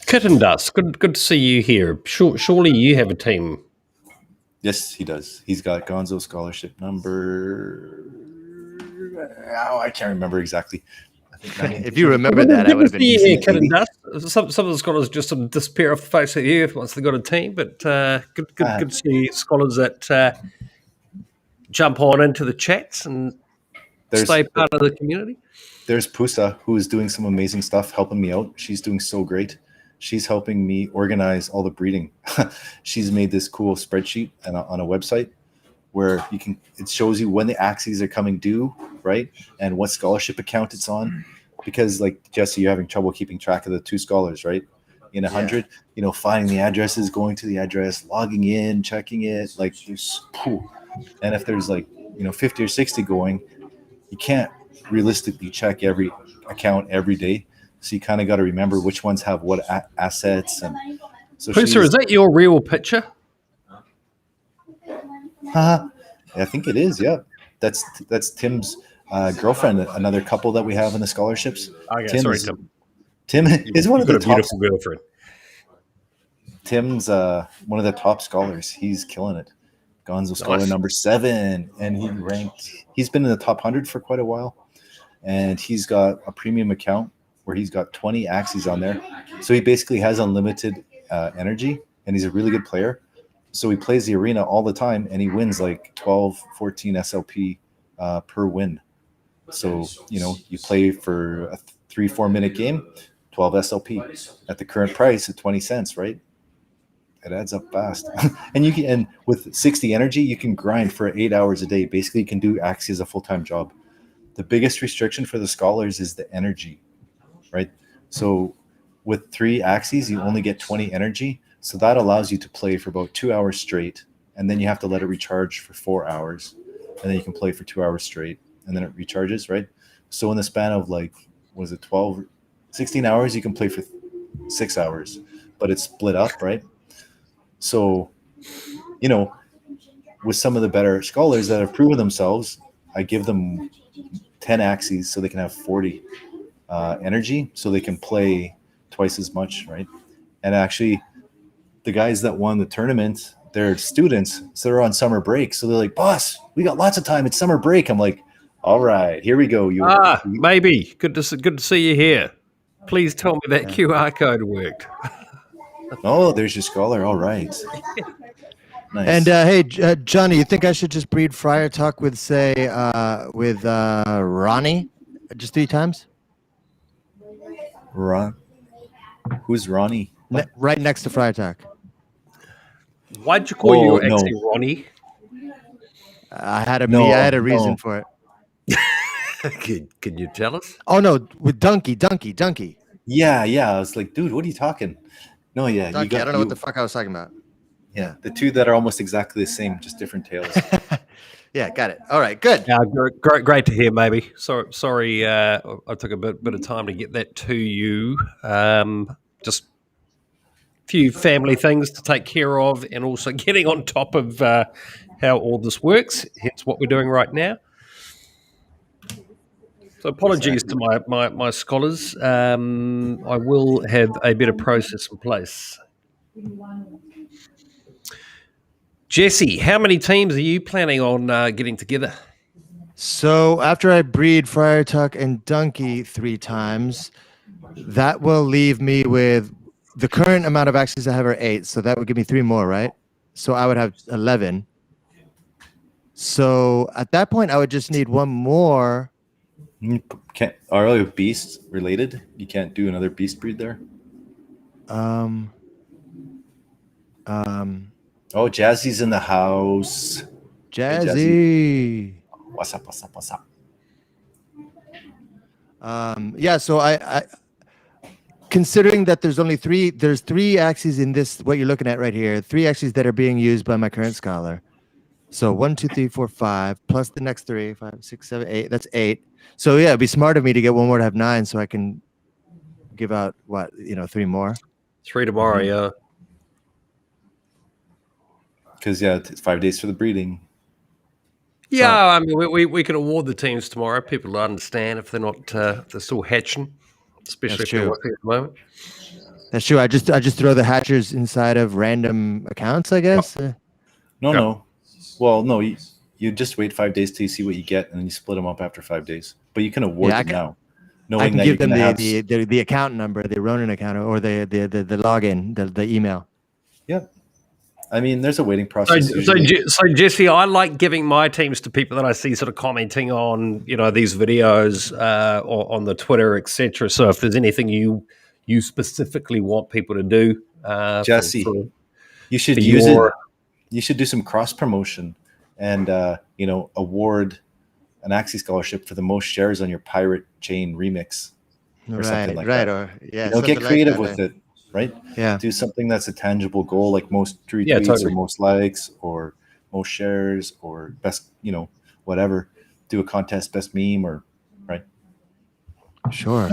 Kitten Dust, good to see you here. Surely you have a team. Yes, he does. He's got Gonzo scholarship number. Oh, I can't remember exactly. I think if you remember that, I would have been easy. Kitten Dust. Some of the scholars just sort of disappear off the face of the earth once they've got a team, but good to see scholars that jump on into the chats and stay part of the community. There's Pusa, who is doing some amazing stuff, helping me out. She's doing so great. She's helping me organize all the breeding. She's made this cool spreadsheet on a website where it shows you when the Axies are coming due, right? And what scholarship account it's on. Because like Jesse, you're having trouble keeping track of the two scholars, right? In 100, finding the addresses, going to the address, logging in, checking it, like there's and if there's 50 or 60 going, you can't realistically check every account every day. So you kind of got to remember which ones have what assets. And so Producer, is that your real picture? I think it is. Yeah, that's Tim's girlfriend. Another couple that we have in the scholarships. Okay, sorry, Tim. Tim is one of the top. Beautiful girlfriend. Tim's one of the top scholars. He's killing it. Gonzo scholar number 7, and he's been in the top 100 for quite a while, and he's got a premium account where he's got 20 Axies on there. So he basically has unlimited energy, and he's a really good player. So he plays the arena all the time, and he wins like 12, 14 SLP per win. So, you play for a 3-4 minute game, 12 SLP at the current price at 20 cents, right? It adds up fast. and with 60 energy, you can grind for 8 hours a day. Basically, you can do Axie as a full-time job. The biggest restriction for the scholars is the energy, right? So with 3 Axies, you only get 20 energy. So that allows you to play for about 2 hours straight. And then you have to let it recharge for 4 hours. And then you can play for 2 hours straight. And then it recharges, right? So in the span of 16 hours, you can play for 6 hours. But it's split up, right? So, with some of the better scholars that have proven themselves, I give them 10 Axies so they can have 40 energy, so they can play twice as much, right? And actually, the guys that won the tournament, they're students, so they're on summer break. So they're like, boss, we got lots of time. It's summer break. I'm like, all right, here we go. Maybe. Good to see you here. Please tell me that QR code worked. Oh, there's your scholar. All right. Nice. And hey, Johnny, you think I should just breed Friar Tuck with, say, Ronnie, just 3 times? Who's Ronnie? Right next to Friar Tuck. Why'd you call you no. Axie Ronnie? I had a reason for it. Can you tell us? Oh no, with Donkey. Yeah. I was like, dude, what are you talking? No, yeah, Donkey, I don't know what the fuck I was talking about. Yeah, the 2 that are almost exactly the same, just different tails. Yeah, got it. All right, good. Great to hear, maybe. Sorry, I took a bit of time to get that to you. Just a few family things to take care of, and also getting on top of how all this works. Hence what we're doing right now. So apologies to my scholars. I will have a better process in place. Jesse, how many teams are you planning on getting together? So after I breed Friar Tuck and Donkey 3 times, that will leave me with the current amount of Axies I have are 8. So that would give me 3 more, right? So I would have 11. So at that point, I would just need 1 more. Are all beasts related? You can't do another beast breed there? Oh, Jazzy's in the house. Jazzy. Hey, What's up? Yeah, so I considering that there's 3 Axies in this, what you're looking at right here, 3 Axies that are being used by my current scholar. So 1, 2, 3, 4, 5 plus the next 3, 5, 6, 7, 8. That's 8. So yeah, it'd be smart of me to get 1 more to have 9, so I can give out 3 more. 3 tomorrow, yeah. Because it's 5 days for the breeding. Yeah, I mean, we can award the teams tomorrow. People will understand if they're not they're still hatching, especially if they're working at the moment. That's true. I just throw the hatchers inside of random accounts, I guess. No. Well, no, you just wait 5 days till you see what you get, and then you split them up after 5 days. But you can award them now, knowing I can that give them the the account number, the Ronin account, or the login, the email. Yep. I mean, there's a waiting process. So Jesse, I like giving my teams to people that I see sort of commenting on, these videos or on the Twitter, etc. So if there's anything you specifically want people to do, Jesse, you should use it. You should do some cross promotion and award an Axie scholarship for the most shares on your Pirate Chain remix or something like that. Or get creative with it. Right? Yeah. Do something that's a tangible goal, like most retweets totally. or most likes or most shares or best, whatever. Do a contest, best meme, or right. Sure.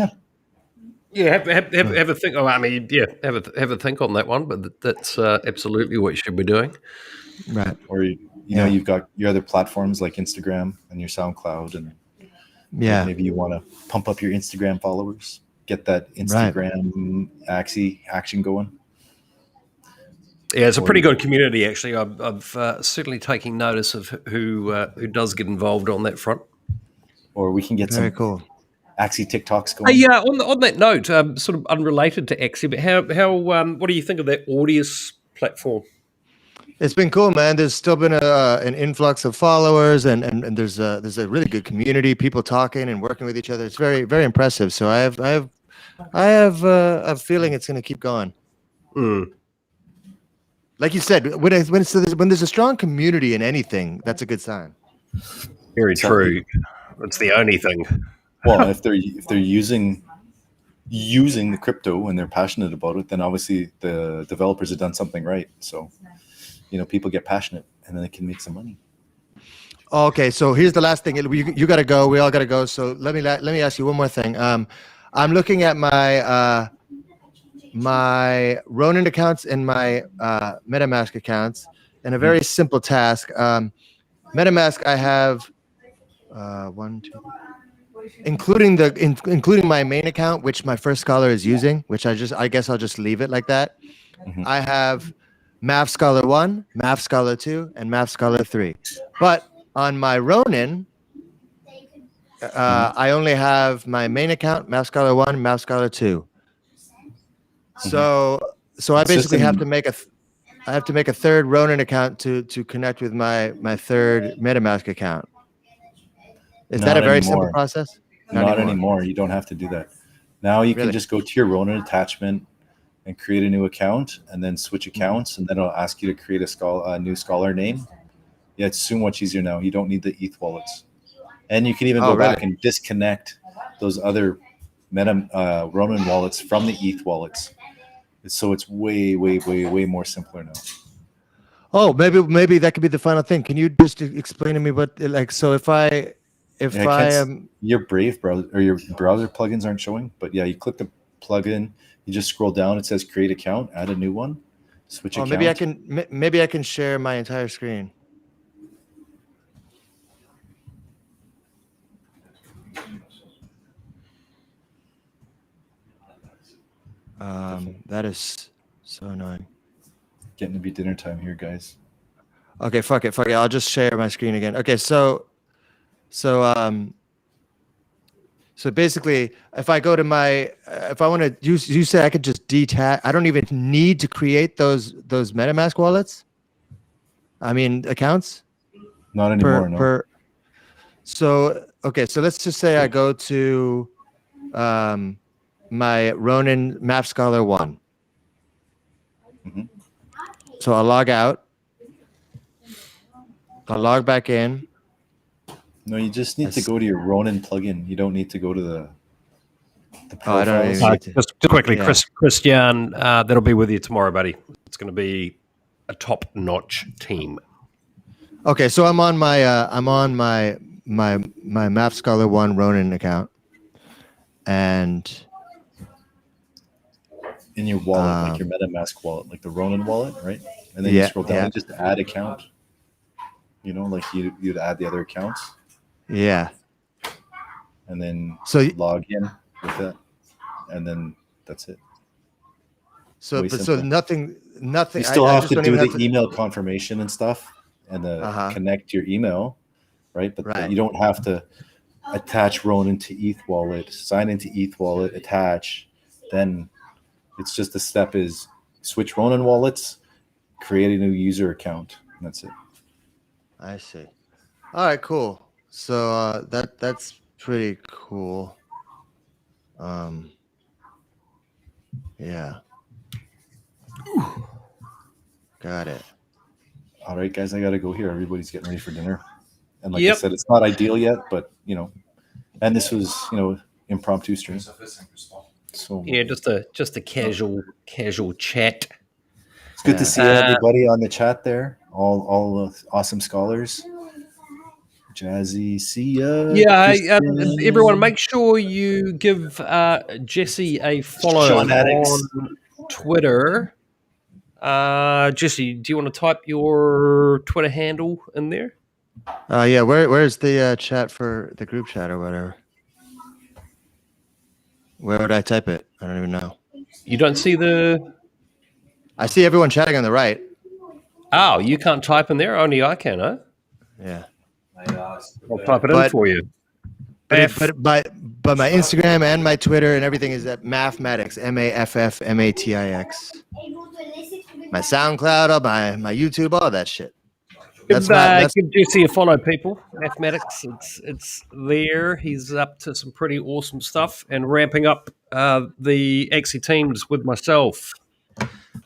Yeah. Have a think. Oh, I mean, have a think on that one. But that's absolutely what you should be doing. Right. Or you've got your other platforms like Instagram and your SoundCloud, and maybe you want to pump up your Instagram followers. Get that Instagram Axie action going. Yeah, it's a pretty good community, actually. I've certainly taken notice of who does get involved on that front. Or we can get Very some cool Axie TikToks going. Yeah, on that note, sort of unrelated to Axie, but how what do you think of that Audius platform? It's been cool, man. There's still been an influx of followers, and there's a really good community, people talking and working with each other. It's very, very impressive. So I have a feeling it's going to keep going. Like you said, when there's a strong community in anything, that's a good sign. Very true. It's the only thing. Well, if they're using the crypto and they're passionate about it, then obviously the developers have done something right. So, people get passionate and then they can make some money. Okay, so here's the last thing. You got to go. We all got to go. So let me ask you one more thing. I'm looking at my my Ronin accounts and my MetaMask accounts in a very simple task. MetaMask, I have 1, 2, including my main account, which my first scholar is using, which I guess I'll just leave it like that. I have Math Scholar 1, Math Scholar 2, and Math Scholar 3. But on my Ronin, I only have my main account, Math Scholar 1, Math Scholar 2. So I basically have to make I have to make a third Ronin account to connect with my third MetaMask account. Is that a very simple process? Not anymore. You don't have to do that. Now you can Really? just go to your Ronin attachment and create a new account, and then switch accounts, and then it'll ask you to create a new scholar name. Yeah, it's so much easier now. You don't need the ETH wallets, and you can even go back and disconnect those other Ronin wallets from the ETH wallets. So it's way more simpler now. Oh, maybe that could be the final thing. Can you just explain to me what, like, so if I am your Brave browser or your browser plugins aren't showing, but yeah, you click the plugin, you just scroll down, it says create account, add a new one, switch account. Maybe I can share my entire screen. That is so annoying. Getting to be dinner time here, guys. Okay, fuck it. I'll just share my screen again. Okay, so basically, if I go to if I want to use, you say I could just detach. I don't even need to create those MetaMask wallets. I mean, accounts. Not anymore. No. So let's just say I go to my Ronin Map Scholar 1. Mm-hmm. So I'll log out. I'll log back in. No, you just need to go to your Ronin plugin. You don't need to go to the I don't even need to. Just quickly, yeah. Christian, that'll be with you tomorrow, buddy. It's going to be a top-notch team. Okay, so I'm on my Map Scholar 1 Ronin account, and in your wallet, like your MetaMask wallet, like the Ronin wallet, right? And then you scroll down and just add account. You know, like you'd add the other accounts. Yeah. And then log in with that, and then that's it. So nothing. You still have to do the email confirmation and stuff, and connect your email, right? But you don't have to attach Ronin to ETH wallet, sign into ETH wallet, attach. Then it's just the step is switch Ronin wallets, create a new user account, and that's it. I see. All right, cool. So that's pretty cool. Yeah. Got it. All right, guys, I got to go here. Everybody's getting ready for dinner. And like I said, it's not ideal yet, but, and this was, impromptu stream. So yeah, just a casual chat. It's good to see everybody on the chat there. All the awesome scholars. Jazzy, see ya. Yeah, everyone, make sure you give Jesse a follow on Twitter. Jesse, do you want to type your Twitter handle in there? Yeah, where's the chat for the group chat or whatever? Where would I type it? I don't even know. You don't see I see everyone chatting on the right. Oh, you can't type in there? Only I can, huh? Yeah. I'll type it in for you. But my Instagram and my Twitter and everything is at Mathematics, MAFFMATIX. My SoundCloud, my YouTube, all that shit. Give Jesse a follow, people. Mathematics, it's there. He's up to some pretty awesome stuff and ramping up the Axie teams with myself.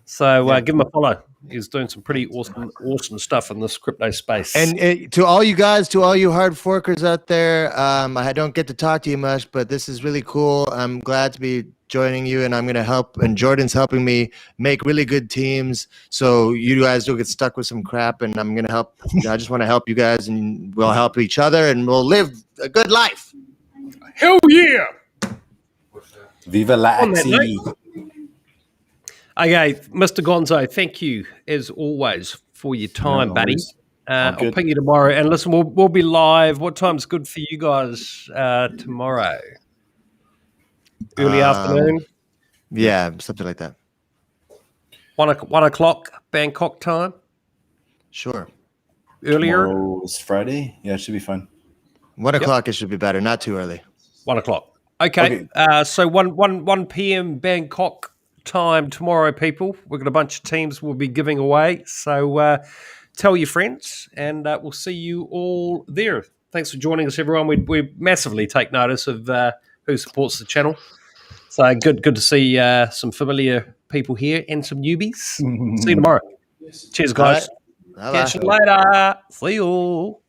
So give him a follow. He's doing some pretty awesome stuff in this crypto space. And to all you guys, to all you hard forkers out there, I don't get to talk to you much, but this is really cool. I'm glad to be joining you, and I'm going to help. And Jordan's helping me make really good teams, so you guys don't get stuck with some crap. And I'm going to help. I just want to help you guys, and we'll help each other, and we'll live a good life. Hell yeah! Viva la Axie! Okay, Mr. Gonzo, thank you as always for your time, buddy. I'll ping you tomorrow. And listen, we'll be live. What time's good for you guys tomorrow? Early afternoon? Yeah, something like that. 1 o'clock Bangkok time? Sure. Earlier? Tomorrow is Friday? Yeah, it should be fine. 1 o'clock it should be better, not too early. 1 o'clock. Okay. So 1 p.m. Bangkok time tomorrow, people. We've got a bunch of teams we'll be giving away. So tell your friends, and we'll see you all there. Thanks for joining us, everyone. We massively take notice of who supports the channel. So good to see some familiar people here and some newbies. See you tomorrow. Cheers, guys. Right. Catch you later. See you.